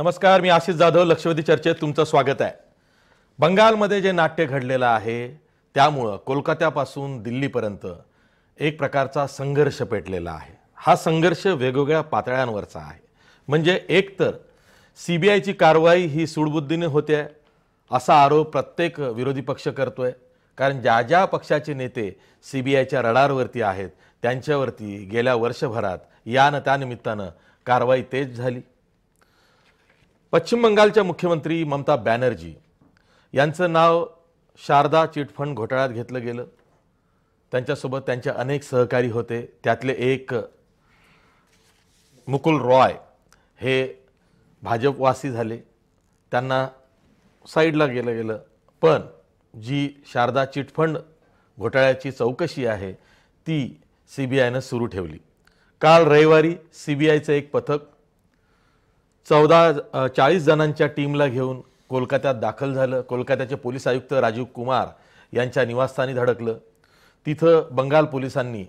नमस्कार, मी आशिष जाधव. लक्षवेधी चर्चेत तुमचं स्वागत आहे. बंगालमध्ये जे नाट्य घडलेलं आहे त्यामुळं कोलकात्यापासून दिल्लीपर्यंत एक प्रकारचा संघर्ष पेटलेला आहे. हा संघर्ष वेगवेगळ्या पातळ्यांवरचा आहे. म्हणजे एकतर सीबीआयची कारवाई ही सूडबुद्धीने होते असा आरोप प्रत्येक विरोधी पक्ष करतोय. कारण ज्या ज्या पक्षाचे नेते सीबीआयच्या रडारवरती आहेत त्यांच्यावरती गेल्या वर्षभरात या न त्या निमित्तानं कारवाई तेज झाली. पश्चिम बंगालच्या मुख्यमंत्री ममता बॅनर्जी यांचं नाव शारदा चिटफंड घोटाळ्यात घेतलं गेलं. त्यांच्यासोबत त्यांचे अनेक सहकारी होते. त्यातले एक मुकुल रॉय हे भाजपवासी झाले. त्यांना साईडला गेलं. पण जी शारदा चिटफंड घोटाळ्याची चौकशी आहे ती सीबीआयनं सुरू ठेवली. काल रविवारी सीबीआयचं एक पथक 40 जणांच्या टीमला घेऊन कोलकात्यात दाखल झालं. कोलकात्याचे पोलीस आयुक्त राजीव कुमार यांच्या निवासस्थानी धडकलं. तिथं बंगाल पोलिसांनी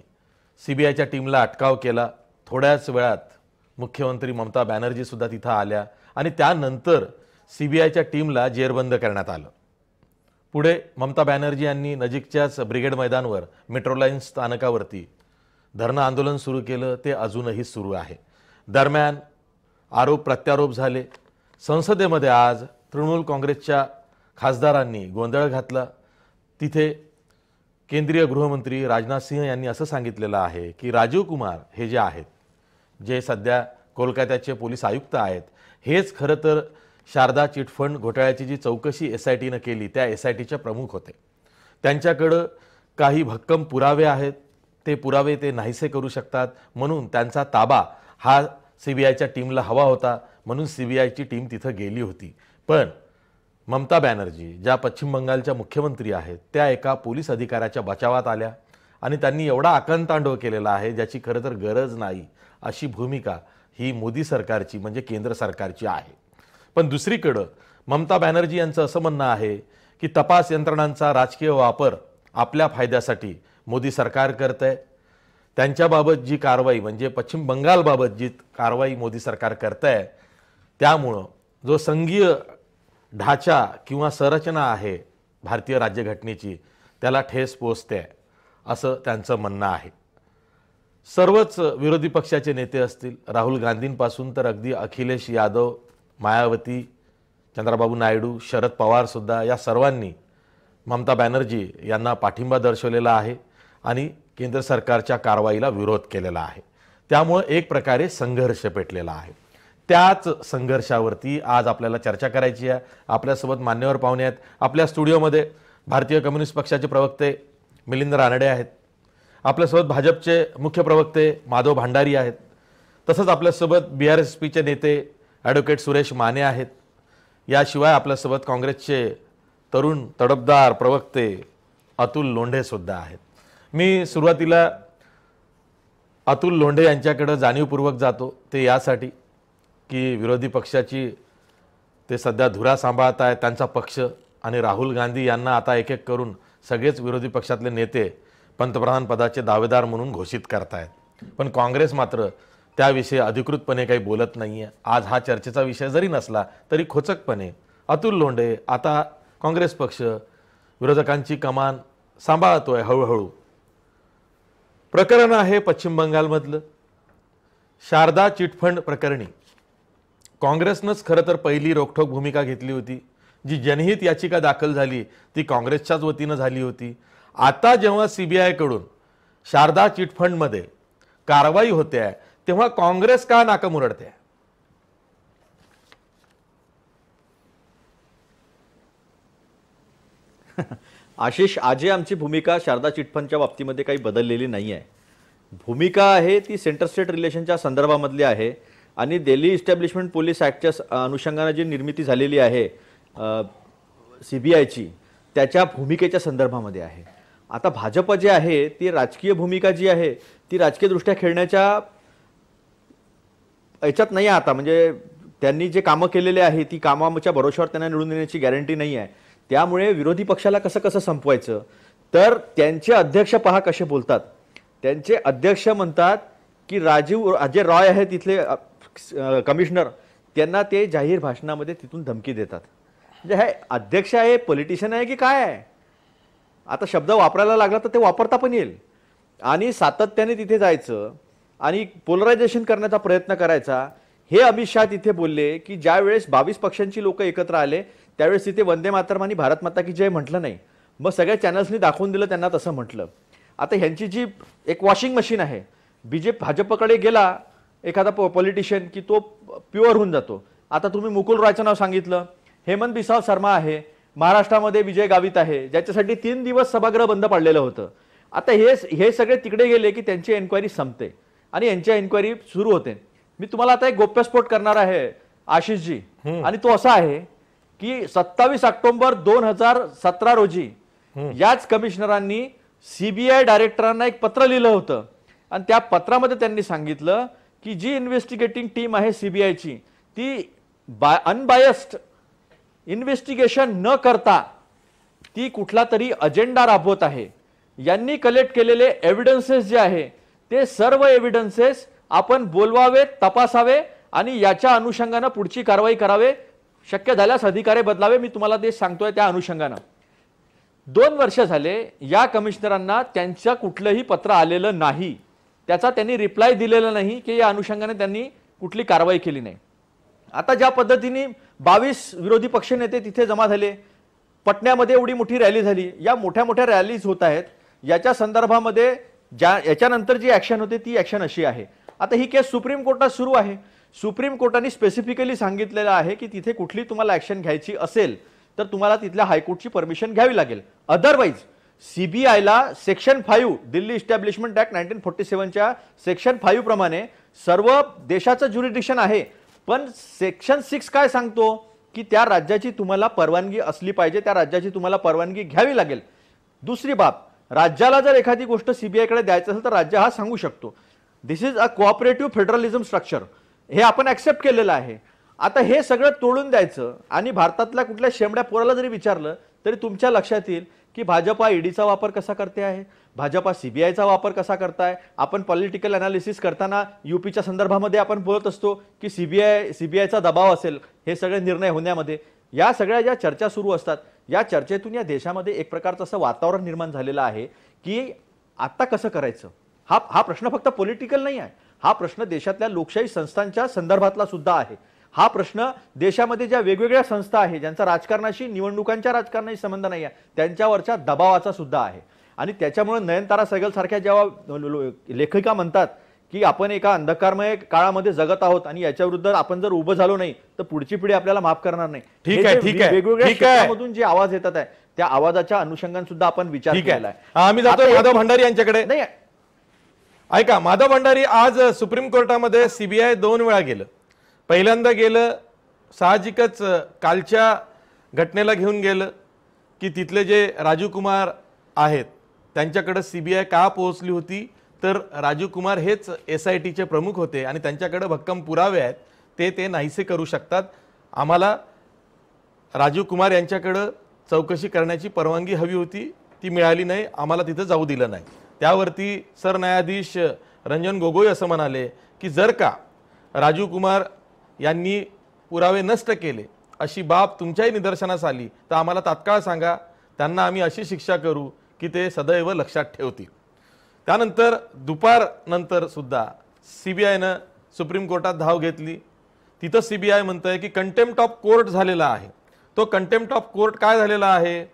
सीबीआयच्या टीमला अटकाव केला. थोड्याच वेळात मुख्यमंत्री ममता बॅनर्जीसुद्धा तिथं आल्या आणि त्यानंतर सीबीआयच्या टीमला जेरबंद करण्यात आलं. पुढे ममता बॅनर्जी यांनी नजीकच्याच ब्रिगेड मैदानवर मेट्रो लाईन स्थानकावरती धरणं आंदोलन सुरू केलं. ते अजूनही सुरू आहे. दरम्यान आरोप प्रत्यारोप झाले. संसदेमध्ये आज तृणमूल काँग्रेसच्या खासदारांनी गोंधळ घातला. तिथे केंद्रीय गृहमंत्री राजनाथ सिंह यांनी असं सांगितलेलं आहे की राजीव कुमार हे जे आहेत, जे सध्या कोलकात्याचे पोलीस आयुक्त आहेत, हेच खरं तर शारदा चिटफंड घोटाळ्याची जी चौकशी SITनं केली त्या SITचे प्रमुख होते. त्यांच्याकडं काही भक्कम पुरावे आहेत. ते पुरावे ते नाहीसे करू शकतात. म्हणून त्यांचा ताबा हा सीबीआयच्या टीमला हवा होता. म्हणून सीबीआयची टीम तिथं गेली होती. पण ममता बॅनर्जी ज्या पश्चिम बंगालच्या मुख्यमंत्री आहेत त्या एका पोलीस अधिकाऱ्याच्या बचावात आल्या आणि त्यांनी एवढा आकांतांडव केलेला आहे ज्याची खरं तर गरज नाही अशी भूमिका ही मोदी सरकारची म्हणजे केंद्र सरकारची आहे. पण दुसरीकडं ममता बॅनर्जी यांचं असं म्हणणं आहे की तपास यंत्रणांचा राजकीय वापर आपल्या फायद्यासाठी मोदी सरकार करतंय. त्यांच्याबाबत जी कारवाई म्हणजे पश्चिम बंगालबाबत जी कारवाई मोदी सरकार करतंय त्यामुळं जो संघीय ढाचा किंवा संरचना आहे भारतीय राज्यघटनेची त्याला ठेस पोचते असं त्यांचं म्हणणं आहे. सर्वच विरोधी पक्षाचे नेते असतील, राहुल गांधींपासून तर अगदी अखिलेश यादव, मायावती, चंद्रबाबू नायडू, शरद पवारसुद्धा या सर्वांनी ममता बॅनर्जी यांना पाठिंबा दर्शवलेला आहे आणि केंद्र सरकारच्या कारवाईला विरोध केलेला आहे. त्यामुळे एक प्रकारे संघर्ष पेटलेला आहे. त्याच संघर्षावरती आज आपल्याला चर्चा करायची आहे. आपल्यासोबत मान्यवर पाहुणे आहेत. आपल्या स्टुडिओमध्ये भारतीय कम्युनिस्ट पक्षाचे प्रवक्ते मिलिंद रानडे आहेत. आपल्यासोबत भाजपचे मुख्य प्रवक्ते माधव भांडारी आहेत. तसंच आपल्यासोबत BRSPचे नेते ॲडव्होकेट सुरेश माने आहेत. याशिवाय आपल्यासोबत काँग्रेसचे तरुण तडफदार प्रवक्ते अतुल लोंढेसुद्धा आहेत. मी सुरुवातीला अतुल लोंढे यांच्याकडे जाणीवपूर्वक जातो. ते यासाठी की विरोधी पक्षाची ते सध्या धुरा सांभाळत आहेत त्यांचा पक्ष आणि राहुल गांधी यांना आता एक एक करून सगळेच विरोधी पक्षातले नेते पंतप्रधान पदाचे दावेदार म्हणून घोषित करतायत. पण काँग्रेस मात्र त्याविषयी अधिकृतपणे काही बोलत नाही आहे. आज हा चर्चेचा विषय जरी नसला तरी खोचकपणे अतुल लोंढे आता काँग्रेस पक्ष विरोधकांची कमान सांभाळतोय हळूहळू. प्रकरण आहे पश्चिम बंगालमधलं शारदा चिटफंड प्रकरणी. काँग्रेसनंच खरं तर पहिली रोखठोक भूमिका घेतली होती. जी जनहित याचिका दाखल झाली ती काँग्रेसच्याच वतीनं झाली होती. आता जेव्हा सीबीआयकडून शारदा चिटफंडमध्ये कारवाई होते आहे तेव्हा काँग्रेस का नाकं मुरडते? आशिष, आजही आमची भूमिका शारदा चिटफंडच्या बाबतीमध्ये काही बदललेली नाही आहे. भूमिका आहे ती सेंटर स्टेट रिलेशनच्या संदर्भामधली आहे आणि दिल्ली इस्टॅब्लिशमेंट पोलीस ॲक्टच्या अनुषंगाने जी निर्मिती झालेली आहे सीबीआयची त्याच्या भूमिकेच्या संदर्भामध्ये आहे. आता भाजप जे आहे ती राजकीय भूमिका जी आहे ती राजकीयदृष्ट्या खेळण्याच्या याच्यात नाही आहे. आता म्हणजे त्यांनी जे कामं केलेले आहे ती कामाच्या भरोश्यावर त्यांना निवडून देण्याची गॅरंटी नाही आहे. त्यामुळे विरोधी पक्षाला कसं संपवायचं तर त्यांचे अध्यक्ष पहा कसे बोलतात. त्यांचे अध्यक्ष म्हणतात की अजय रॉय आहे तिथले कमिशनर त्यांना ते जाहीर भाषणामध्ये तिथून धमकी देतात. म्हणजे हे अध्यक्ष आहे, पॉलिटिशियन आहे की काय आहे? आता शब्द वापरायला लागला तर ते वापरता पण येईल. आणि सातत्याने तिथे जायचं आणि पोलरायझेशन करण्याचा प्रयत्न करायचा. हे अमित शहा तिथे बोलले की ज्या वेळेस 22 पक्षांची लोक एकत्र आले त्यावेळेस तिथे वंदे मातरम आणि भारत माता की जय म्हटलं नाही, मग सगळ्या चॅनल्सनी दाखवून दिलं त्यांना तसं म्हटलं. आता ह्यांची जी एक वॉशिंग मशीन आहे, भाजपकडे गेला एखादा पॉलिटिशियन की तो प्युअर होऊन जातो. आता तुम्ही मुकुल रॉयचं नाव सांगितलं, हेमंत बिसाव शर्मा आहे, महाराष्ट्रामध्ये विजय गावित आहे, ज्याच्यासाठी 3 दिवस सभागृह बंद पडलेलं होतं. आता हे सगळे तिकडे गेले की त्यांची एन्क्वायरी संपते आणि यांच्या एन्क्वायरी सुरू होते. मी तुम्हाला आता एक गोप्यस्फोट करणार आहे आशिषजी, आणि तो असा आहे की 27 ऑक्टोबर 2017 रोजी याच कमिशनरांनी सीबीआय डायरेक्टरांना एक पत्र लिहिलं होतं आणि त्या पत्रामध्ये त्यांनी सांगितलं की जी इन्व्हेस्टिगेटिंग टीम आहे सीबीआयची ती अनबायस्ड इन्व्हेस्टिगेशन न करता ती कुठला तरी अजेंडा राबवत आहे. यांनी कलेक्ट केलेले एव्हिडन्सेस जे आहे ते सर्व एव्हिडन्सेस आपण बोलवावे, तपासावे आणि याच्या अनुषंगाने पुढची कारवाई करावे, शक्य झाल्यास अधिकारी बदलावे. मी तुम्हाला ते सांगतोय त्या अनुषंगाने 2 वर्ष झाले या कमिशनरांना त्यांचं कुठलंही पत्र आलेलं नाही, त्याचा त्यांनी रिप्लाय दिलेला नाही की या अनुषंगाने त्यांनी कुठली कारवाई केली नाही. आता ज्या पद्धतीने 22 विरोधी पक्षनेते तिथे जमा झाले, पटण्यामध्ये एवढी मोठी रॅली झाली, या मोठ्या मोठ्या रॅलीज होत आहेत, याच्या संदर्भामध्ये याच्यानंतर जी ऍक्शन होते ती ऍक्शन अशी आहे. आता ही केस सुप्रीम कोर्टात सुरू आहे. सुप्रीम कोर्टाने स्पेसिफिकली सांगितलेलं आहे की तिथे कुठली तुम्हाला ऍक्शन घ्यायची असेल तर तुम्हाला तिथल्या हायकोर्टची परमिशन घ्यावी लागेल. अदरवाईज सीबीआयला सेक्शन 5 दिल्ली इस्टॅब्लिशमेंट ऍक्ट 1947च्या सेक्शन 5 प्रमाणे सर्व देशाचं ज्युरिडिक्शन आहे, पण सेक्शन 6 काय सांगतो की त्या राज्याची तुम्हाला परवानगी असली पाहिजे, त्या राज्याची तुम्हाला परवानगी घ्यावी लागेल. दुसरी बाब, राज्याला जर एखादी गोष्ट सीबीआयकडे द्यायचं असेल तर राज्य हा सांगू शकतो. This is a cooperative federalism structure, हे आपण ऍक्सेप्ट केलेलं आहे. आता हे सगळं तोडून द्यायचं आणि भारतातल्या कुठल्या शेंबड्या पोराला जरी विचारलं तरी तुमच्या लक्षात येईल की भाजपा ईडीचा वापर कसा करते आहे, भाजपा सीबीआयचा वापर कसा करताय. आपण पॉलिटिकल अनालिसिस करताना यूपीच्या संदर्भामध्ये आपण बोलत असतो की सीबीआयचा दबाव असेल हे सगळे निर्णय होण्यामध्ये. या सगळ्या ज्या चर्चा सुरू असतात या चर्चेतून या देशामध्ये एक प्रकारचं असं वातावरण निर्माण झालेलं आहे की आता कसं करायचं. हा प्रश्न फक्त पॉलिटिकल नाही आहे, हा प्रश्न देशातल्या लोकशाही संस्थांच्या संदर्भातला सुद्धा आहे. हा प्रश्न देशामध्ये ज्या वेगवेगळ्या संस्था आहेत ज्यांचा राजकारणाशी, निवडणुकांच्या राजकारणाशी संबंध नाही आहे त्यांच्यावरच्या दबावाचा सुद्धा आहे. आणि त्याच्यामुळे नयनतारा सहगल सारख्या जेव्हा लेखिका म्हणतात की आपण एका अंधकारमय काळामध्ये जगत आहोत आणि याच्या विरुद्ध आपण जर उभं झालो नाही तर पुढची पिढी आपल्याला माफ करणार नाही. वेगवेगळ्या क्षेत्रामधून जे आवाज येतात आहे त्या आवाजाच्या अनुषंगाने सुद्धा आपण विचार केलाय. आम्ही जातो माधव भंडारी यांच्याकडे. नाही ऐका, माधव भंडारी आज सुप्रीम कोर्टामध्ये सीबीआय 2 वेळा गेलं. पहिल्यांदा गेलं साहजिकच कालच्या घटनेला घेऊन गेलं की तिथले जे राजीव कुमार आहेत त्यांच्याकडे सीबीआय का पोहोचली होती तर राजीव कुमार हेच SITचे प्रमुख होते आणि त्यांच्याकडे भक्कम पुरावे आहेत, ते नाहीसे करू शकतात. आम्हाला राजीव कुमार यांच्याकडे चौकशी करण्याची परवानगी हवी होती, ती मिळाली नाही, आम्हाला तिथं जाऊ दिलं नाही. त्यावरती सरन्यायाधीश रंजन गोगोई असं म्हणाले की जर का राजीव कुमार यांनी पुरावे नष्ट केले अशी बाब तुमच्याही निदर्शनास आली तर आम्हाला तात्काळ सांगा, त्यांना आम्ही अशी शिक्षा करू की ते सदैव लक्षात ठेवतील. त्यानंतर दुपारनंतर सुद्धा सीबीआयनं सुप्रीम कोर्टात धाव घेतली. तिथं सीबीआय म्हणतंय की कंटेम्प्ट ऑफ कोर्ट झालेला आहे. तो कंटेम्प्ट ऑफ कोर्ट काय झालेला आहे,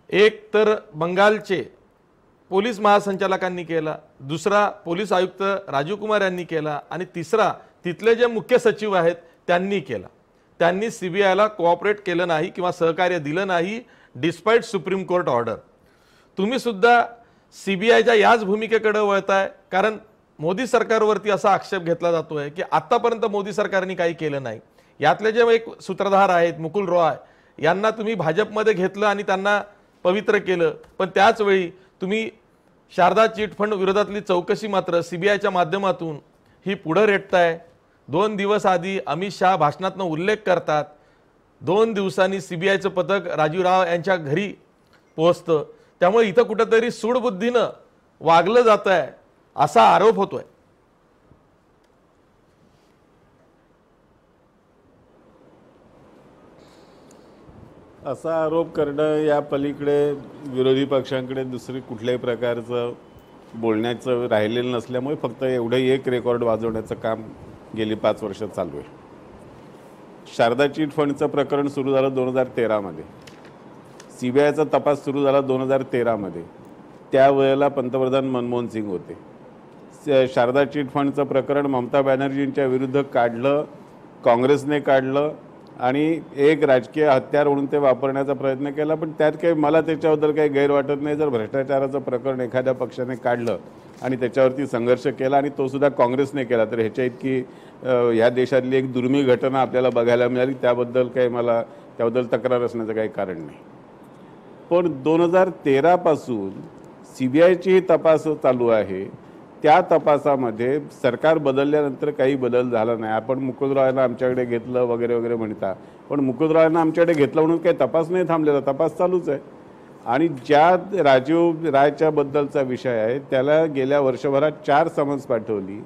एक तर बंगालचे पोलीस महासंचालकांनी केला, दुसरा पोलीस आयुक्त राजीव कुमार यांनी केला आणि तिसरा तिथले जे मुख्य सचिव आहेत त्यांनी केला. त्यांनी सीबीआयला कोऑपरेट केलं नाही किंवा सहकार्य दिलं नाही डिस्पाइट सुप्रीम कोर्ट ऑर्डर. तुम्ही सुद्धा सीबीआयच्या याच भूमिकेकडे वळताय, कारण मोदी सरकारवरती असा आक्षेप घेतला जातोय की आतापर्यंत मोदी सरकारने काही केलं नाही. यातले जे एक सूत्रधार आहेत मुकुल रॉय यांना तुम्ही भाजपमध्ये घेतलं आणि त्यांना पवित्र केलं, पण त्याच वेळी तुम्ही शारदा चिटफंड विरोधातली चौकशी मात्र सीबीआयच्या माध्यमातून ही पुढे रेटताय. 2 दिवस आधी अमित शहा भाषणातनं उल्लेख करतात 2 दिवसांनी सीबीआयचं पथक राजीव राव यांच्या घरी पोहोचतं. त्यामुळे इथं कुठेतरी सूडबुद्धीनं वागलं जात आहे असा आरोप होतोय. असा आरोप करणं या पलीकडे विरोधी पक्षांकडे दुसरी कुठल्याही प्रकारचं बोलण्याचं राहिलेलं नसल्यामुळे फक्त एवढं एक रेकॉर्ड वाजवण्याचं काम गेली 5 वर्ष चालू आहे. शारदा चिट फंडचं प्रकरण सुरू झालं 2013मध्ये. CBIचा तपास सुरू झाला 2013मध्ये. त्यावेळेला पंतप्रधान मनमोहन सिंग होते. शारदा चिट फंडचं प्रकरण ममता बॅनर्जींच्या विरुद्ध काढलं, काँग्रेसने काढलं आणि एक राजकीय हत्यार म्हणून ते वापरण्याचा प्रयत्न केला. पण त्यात काही मला त्याच्याबद्दल काही गैर वाटत नाही. जर भ्रष्टाचाराचं प्रकरण एखाद्या पक्षाने काढलं आणि त्याच्यावरती संघर्ष केला आणि तो सुद्धा काँग्रेसने केला तर ह्याच्या इतकी ह्या देशातली एक दुर्मिळ घटना आपल्याला बघायला मिळाली. त्याबद्दल काही मला त्याबद्दल तक्रार असण्याचं काही कारण नाही. पण 2013 पासून CBIची तपास चालू आहे. त्या तपासामध्ये सरकार बदलल्यानंतर काही बदल झाला नाही. आपण मुकुंदरावांना आमच्याकडे घेतलं वगैरे वगैरे म्हणता, पण मुकुंदरावांना आमच्याकडे घेतलं म्हणून काही तपास नाही थांबलेला, तपास चालूच आहे. आणि ज्या राजीव रायच्या बद्दलचा विषय आहे त्याला गेल्या वर्षभरात 4 समन्स पाठवली.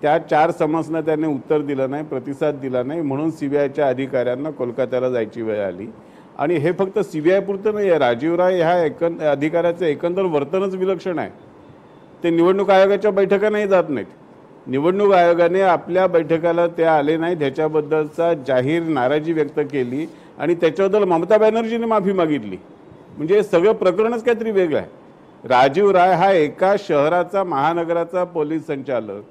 त्या 4 समन्सना त्याने उत्तर दिलं नाही, प्रतिसाद दिला नाही. म्हणून CBIच्या अधिकाऱ्यांना कोलकात्याला जायची वेळ आली. आणि हे फक्त CBI पुरतं नाही आहे. राजीव राय ह्या अधिकाऱ्याचं एकंदर वर्तनच विलक्षण आहे. ते निवडणूक आयोगाच्या बैठका नाही जात नाहीत. निवडणूक आयोगाने आपल्या बैठकाला ते आले नाहीत ह्याच्याबद्दलचा जाहीर नाराजी व्यक्त केली आणि त्याच्याबद्दल ममता बॅनर्जीने माफी मागितली. म्हणजे हे सगळं प्रकरणच काहीतरी वेगळं आहे. राजीव राय हा एका शहराचा महानगराचा पोलीस संचालक,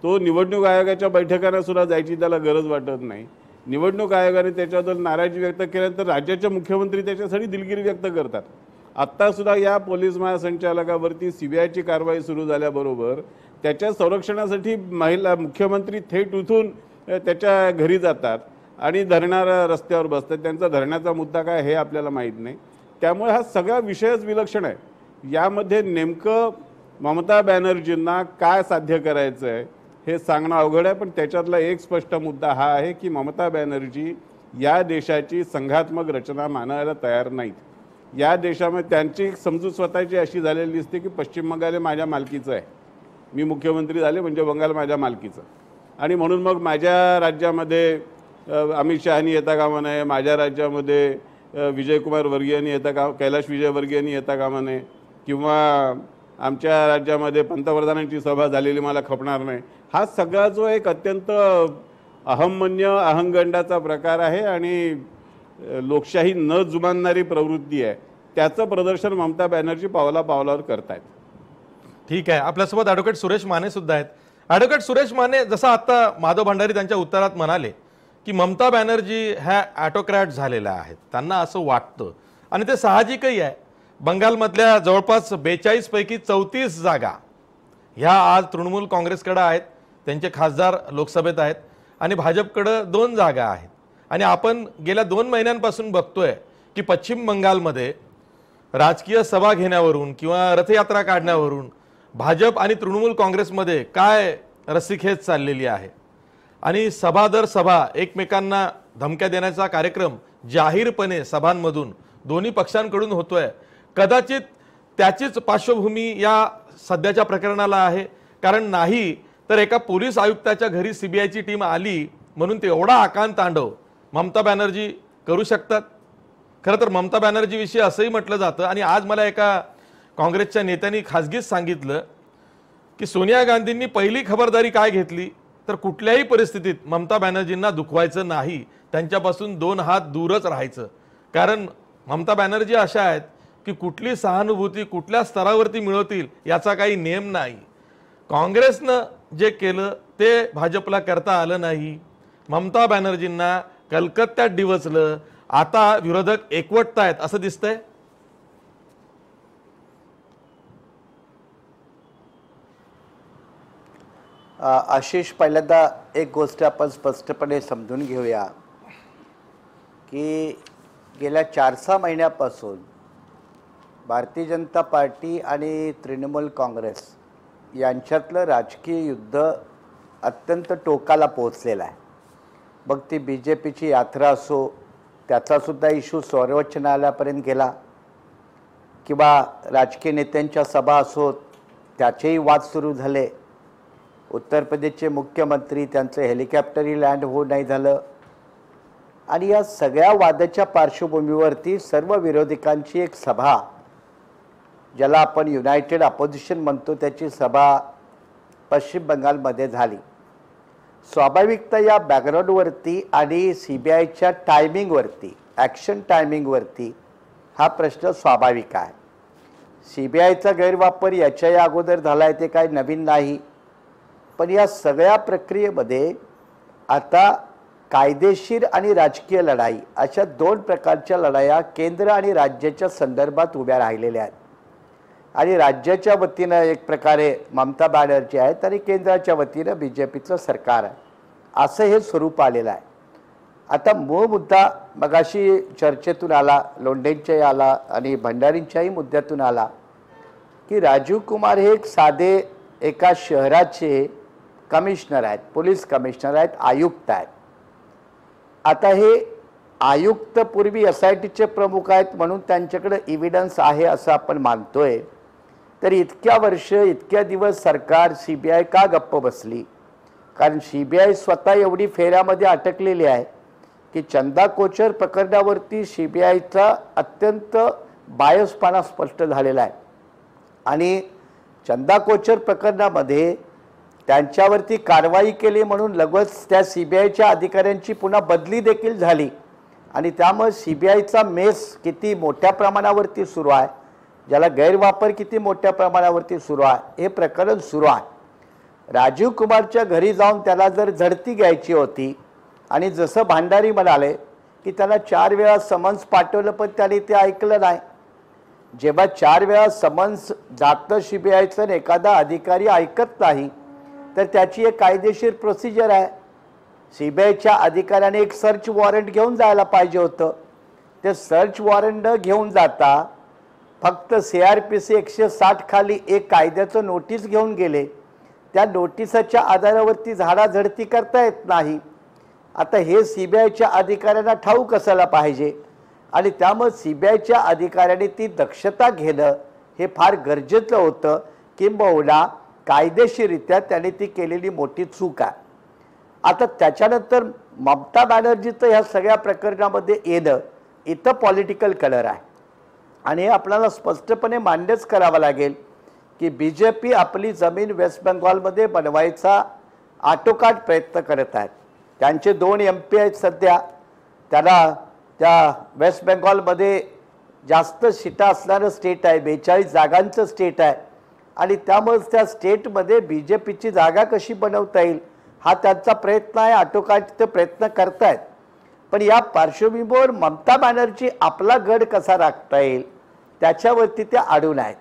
तो निवडणूक आयोगाच्या बैठकांना सुद्धा जायची त्याला गरज वाटत नाही. निवडणूक आयोगाने त्याच्याबद्दल नाराजी व्यक्त केल्यानंतर राज्याचे मुख्यमंत्री त्याच्यासाठी दिलगिरी व्यक्त करतात. आत्तासुद्धा या पोलीस महासंचालकावरती CBIची कारवाई सुरू झाल्याबरोबर त्याच्या संरक्षणासाठी मुख्यमंत्री थेट उठून त्याच्या घरी जातात आणि धरणाऱ्या रस्त्यावर बसतात. त्यांचा धरण्याचा मुद्दा काय हे आपल्याला माहीत नाही. त्यामुळे हा सगळा विषयच विलक्षण आहे. यामध्ये नेमकं ममता बॅनर्जींना काय साध्य करायचं आहे हे सांगणं अवघड आहे. पण त्याच्यातला एक स्पष्ट मुद्दा हा आहे की ममता बॅनर्जी या देशाची संघात्मक रचना मानायला तयार नाहीत. या देशामध्ये त्यांची समजूत स्वतःची अशी झालेली दिसते की पश्चिम बंगाल हे माझ्या मालकीचं आहे. मी मुख्यमंत्री झाले म्हणजे बंगाल माझ्या मालकीचं. आणि म्हणून मग माझ्या राज्यामध्ये अमित शहानी येता कामा नये, माझ्या राज्यामध्ये विजयकुमार वर्गीयांनी येता कैलाश विजय वर्गीयांनी येता कामा नये, किंवा आमच्या राज्यामध्ये पंतप्रधानांची सभा झालेली मला खपणार नाही. हा सगळा जो एक अत्यंत अहमन्य अहंगंडाचा प्रकार आहे आणि लोकशाही न जुमानणारी प्रवृत्ती आहे. त्याचं प्रदर्शन ममता बॅनर्जी पावलावर करतायत. ठीक आहे. आपल्यासोबत ॲडव्होकेट सुरेश माने सुद्धा आहेत. ॲडव्होकेट सुरेश माने, जसं आता माधव भंडारी त्यांच्या उत्तरात म्हणाले की ममता बॅनर्जी ह्या ॲटोक्रॅट झालेल्या आहेत, त्यांना असं वाटतं आणि ते साहजिकही आहे. बंगालमधल्या जवळपास 42 पैकी 34 जागा ह्या आज तृणमूल काँग्रेसकडे आहेत, त्यांचे खासदार लोकसभेत आहेत आणि भाजपकडं 2 जागा आहेत. आणि आपण गेल्या 2 महिन्यांपासून बघतोय की पश्चिम बंगालमध्ये राजकीय सभा घेण्यावरून किंवा रथयात्रा काढण्यावरून भाजप आणि तृणमूल काँग्रेसमध्ये काय रस्सीखेच चाललेली आहे. आणि सभा दर सभा एकमेकांना धमक्या देण्याचा कार्यक्रम जाहीरपणे सभांमधून दोन्ही पक्षांकडून होतोय. कदाचित त्याचीच पार्श्वभूमी या सध्याच्या प्रकरणाला आहे. कारण नाही तर एका पोलीस आयुक्ताच्या घरी CBIची टीम आली म्हणून ते एवढा आकांत तांडव ममता बॅनर्जी करू शकतात. खरं तर ममता बॅनर्जीविषयी असंही म्हटलं जातं आणि आज मला एका काँग्रेसच्या नेत्यांनी खासगीच सांगितलं की सोनिया गांधींनी पहिली खबरदारी काय घेतली तर कुठल्याही परिस्थितीत ममता बॅनर्जींना दुखवायचं नाही, त्यांच्यापासून 2 हात दूरच राहायचं. कारण ममता बॅनर्जी अशा आहेत की कुठली सहानुभूती कुठल्या स्तरावरती मिळवतील याचा काही नेम नाही. काँग्रेसनं जे केलं ते भाजपला करता आलं नाही. ममता बॅनर्जींना कलकत्त्यात डिवचलं. आता विरोधक एकवटतायत असं दिसतंय. आशिष, पहिल्यांदा एक गोष्ट आपण स्पष्टपणे समजून घेऊया की गेल्या 4-6 महिन्यापासून भारतीय जनता पार्टी आणि तृणमूल काँग्रेस यांच्यातलं राजकीय युद्ध अत्यंत टोकाला पोहोचलेलं आहे. मग ती BJPची यात्रा असो, त्याचासुद्धा इश्यू सर्वोच्च न्यायालयापर्यंत गेला, किंवा राजकीय नेत्यांच्या सभा असोत त्याचेही वाद सुरू झाले. उत्तर प्रदेशचे मुख्यमंत्री त्यांचं हेलिकॉप्टरही लँड होऊ नाही झालं आणि या सगळ्या वादाच्या पार्श्वभूमीवरती सर्व विरोधकांची एक सभा, ज्याला आपण युनायटेड अपोजिशन म्हणतो, त्याची सभा पश्चिम बंगालमध्ये झाली. स्वाभाविकता या बॅकग्राऊंडवरती आणि CBIच्या टायमिंगवरती, ॲक्शन टायमिंगवरती हा प्रश्न स्वाभाविक आहे. CBIचा गैरवापर याच्या अगोदर झाला आहे, ते काही नवीन नाही. पण या सगळ्या प्रक्रियेमध्ये आता कायदेशीर आणि राजकीय लढाई अशा दोन प्रकारच्या लढाया केंद्र आणि राज्याच्या संदर्भात उभ्या राहिलेल्या आहेत. आणि राज्याच्या वतीनं एक प्रकारे ममता बॅनर्जी आहेत आणि केंद्राच्या वतीनं BJPचं सरकार आहे, असं हे स्वरूप आलेलं आहे. आता मूळ मुद्दा मगाशी चर्चेतून आला, लोंढेंच्याही आला आणि भंडारींच्याही मुद्द्यातून आला, की राजीव कुमार हे एक साधे एका शहराचे कमिशनर आहेत, पोलीस कमिशनर आहेत, आयुक्त आहेत. आता हे आयुक्त पूर्वी SITचे प्रमुख आहेत म्हणून त्यांच्याकडे एव्हिडन्स आहे असं आपण मानतोय. तर इतक्या वर्ष, इतक्या दिवस सरकार, CBI का गप्प बसली? कारण CBI स्वतः एवढी फेऱ्यामध्ये अटकलेली आहे की चंदा कोचर प्रकरणावरती CBIचा अत्यंत बायसपणा स्पष्ट झालेला आहे. आणि चंदा कोचर प्रकरणामध्ये त्यांच्यावरती कारवाई केली म्हणून लगेच त्या CBIच्या अधिकाऱ्यांची पुन्हा बदली देखील झाली. आणि त्यामुळे CBIचा मेस किती मोठ्या प्रमाणावरती सुरू आहे, ज्याला गैरवापर किती मोठ्या प्रमाणावरती सुरू आहे, हे प्रकरण सुरू आहे. राजीव कुमारच्या घरी जाऊन त्याला जर झडती घ्यायची होती आणि जसं भंडारी म्हणाले की त्याला 4 वेळा समन्स पाठवलं पण त्याने ते ऐकलं नाही. जेव्हा 4 वेळा समन्स जातं CBIचं आणि एखादा अधिकारी ऐकत नाही तर त्याची एक कायदेशीर प्रोसिजर आहे. CBIच्या अधिकाऱ्याने एक सर्च वॉरंट घेऊन जायला पाहिजे होतं. ते सर्च वॉरंट घेऊन जाता फक्त CRPC 160 खाली एक कायद्याचं नोटीस घेऊन गेले. त्या नोटिसाच्या आधारावरती झाडाझडती करता येत नाही. आता हे CBIच्या अधिकाऱ्यांना ठाऊक असायला पाहिजे आणि त्यामुळे CBIच्या अधिकाऱ्यांनी ती दक्षता घेणं हे फार गरजेचं होतं. किंबहुना कायदेशीररित्या त्याने ती केलेली मोठी चूक आहे. आता त्याच्यानंतर ममता बॅनर्जीचं ह्या सगळ्या प्रकरणामध्ये येणं इथं पॉलिटिकल कलर आहे. आणि हे आपल्याला स्पष्टपणे मान्यच करावं लागेल की BJP आपली जमीन वेस्ट बेंगॉलमध्ये बनवायचा आटोकाट प्रयत्न करत आहेत. त्यांचे 2 MP आहेत सध्या. त्याला त्या वेस्ट बेंगॉलमध्ये जास्त सीटा असणारं स्टेट आहे, 42 जागांचं स्टेट आहे. आणि त्यामुळेच त्या स्टेटमध्ये BJPची जागा कशी बनवता येईल हा त्यांचा प्रयत्न आहे. आटोकाट ते प्रयत्न करतायत. पण या पार्श्वभूमीवर ममता बॅनर्जी आपला गड कसा राखता येईल त्याच्यावरती ते अडून आहेत.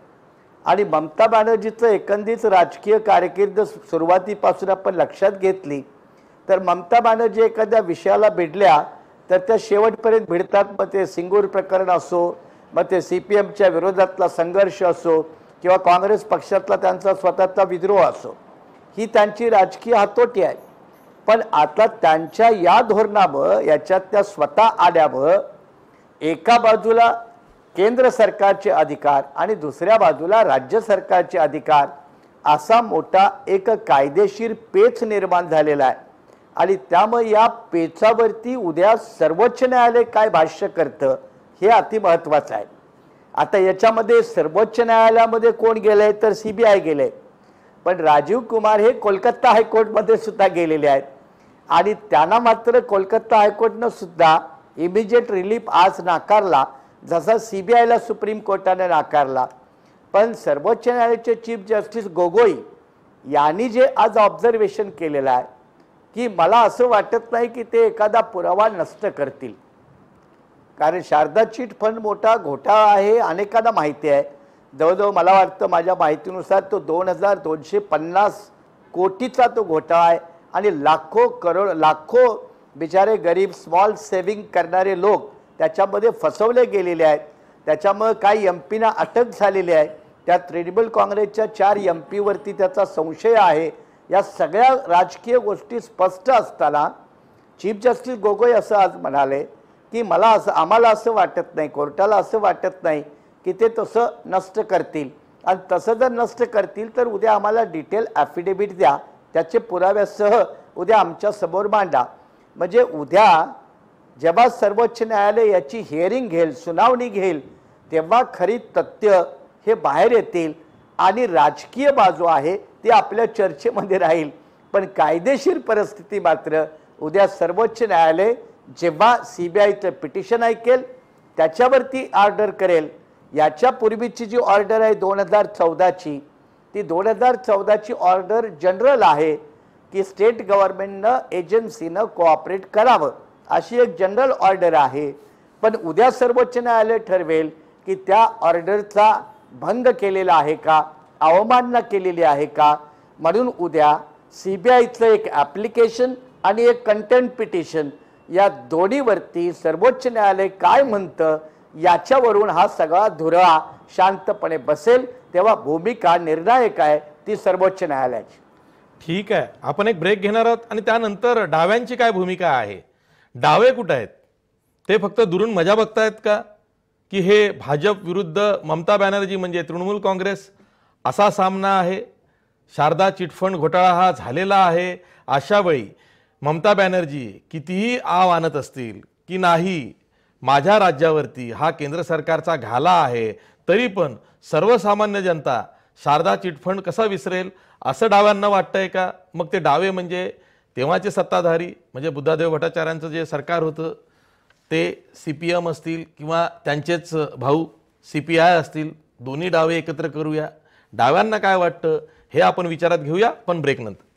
आणि ममता बॅनर्जीचं एकंदरीत राजकीय कारकीर्द सुरुवातीपासून आपण लक्षात घेतली तर ममता बॅनर्जी एखाद्या विषयाला भिडल्या तर त्या शेवटपर्यंत भिडतात. मग ते सिंगूर प्रकरण असो, मग ते CPMच्या विरोधातला संघर्ष असो किंवा काँग्रेस पक्षातला त्यांचा स्वतःचा विद्रोह असो, ही त्यांची राजकीय हातोटी आहे. पण आता त्यांच्या या धोरणामुळं, याच्यात त्या स्वतः आल्यामुळं एका बाजूला केंद्र सरकारचे अधिकार आणि दुसऱ्या बाजूला राज्य सरकारचे अधिकार असा मोठा एक कायदेशीर पेच निर्माण झालेला आहे. आणि त्यामुळे या पेचावरती उद्या सर्वोच्च न्यायालय काय भाष्य करतं हे अति महत्त्वाचं आहे. आता याच्यामध्ये सर्वोच्च न्यायालयामध्ये कोण गेले तर CBI गेले. पण राजीव कुमार हे कोलकाता हायकोर्टमध्ये सुद्धा गेलेले आहेत. आणि त्यांना मात्र कोलकाता हायकोर्टनं सुद्धा इमिजिएट रिलीफ आज नाकारला, जसा CBIला सुप्रीम कोर्टाने नाकारला. पण सर्वोच्च न्यायालयाचे चीफ जस्टिस गोगोई यांनी जे आज ऑब्झर्वेशन केलेलं आहे की मला असं वाटत नाही की ते एखादा पुरावा नष्ट करतील. कारण शारदा चिट फंड मोठा घोटाळा आहे, अनेकांना माहिती आहे. जवळजवळ मला वाटतं माझ्या माहितीनुसार तो 2250 कोटीचा तो घोटाळा आहे. आणि लाखो बिचारे गरीब स्मॉल सेव्हिंग करणारे लोक त्याच्यामध्ये फसवले गेलेले आहेत. त्याच्यामुळे काही MPना अटक झालेली आहे. त्या तृणमूल काँग्रेसच्या 4 MPवरती त्याचा संशय आहे. या सगळ्या राजकीय गोष्टी स्पष्ट असताना चीफ जस्टिस गोगोई असं आज म्हणाले की आम्हाला असं वाटत नाही, कोर्टाला असं वाटत नाही की ते तसं नष्ट करतील. आणि तसं जर नष्ट करतील तर उद्या आम्हाला डिटेल ॲफिडेविट द्या, त्याचे पुराव्यासह उद्या आमच्या समोर मांडा. म्हणजे उद्या जेव्हा सर्वोच्च न्यायालय याची हिअरिंग घेईल, सुनावणी घेईल, तेव्हा खरी तथ्य हे बाहेर येतील आणि राजकीय बाजू आहे ती आपल्या चर्चेमध्ये राहील. पण कायदेशीर परिस्थिती मात्र उद्या सर्वोच्च न्यायालय जेव्हा CBIचं पिटिशन ऐकेल, त्याच्यावरती ऑर्डर करेल. याच्यापूर्वीची जी ऑर्डर आहे 2014ची, ती 2014ची ऑर्डर जनरल आहे की स्टेट गव्हर्नमेंटनं एजन्सीनं कोऑपरेट करावं, अशी एक जनरल ऑर्डर आहे. पण उद्या सर्वोच्च न्यायालय ठरवेल की त्या ऑर्डरचा भंग केलेला आहे का, अवमानना केलेली आहे का. म्हणून उद्या CBIचं एक ॲप्लिकेशन आणि एक कंटेम्प्ट पिटिशन या दोन्हीवरती सर्वोच्च न्यायालय काय म्हणतं याच्यावरून हा सगळा धुरळा शांतपणे बसेल. तेव्हा भूमिका निर्णायक आहे ती सर्वोच्च न्यायालयाची. ठीक आहे, आपण एक ब्रेक घेणार आहोत आणि त्यानंतर डाव्यांची काय भूमिका आहे. डावे कुठे आहेत? ते फक्त दुरून मजा बघतायत का, की हे भाजप विरुद्ध ममता बॅनर्जी म्हणजे तृणमूल काँग्रेस असा सामना आहे? शारदा चिटफंड घोटाळा हा झालेला आहे. अशा वेळी ममता बॅनर्जी कितीही आव आणत असतील की नाही, माझ्या राज्यावरती हा केंद्र सरकारचा घाला आहे, तरी पण सर्वसामान्य जनता शारदा चिटफंड कसा विसरेल असं डाव्यांना वाटतंय का? मग ते डावे म्हणजे तेव्हाचे सत्ताधारी म्हणजे बुद्धादेव भट्टाचार्यांचं जे सरकार होतं ते CPM असतील किंवा त्यांचेच भाऊ CPI असतील, दोन्ही डावे एकत्र करूया. डाव्यांना काय वाटतं हे आपण विचारात घेऊया, पण ब्रेक नंतर.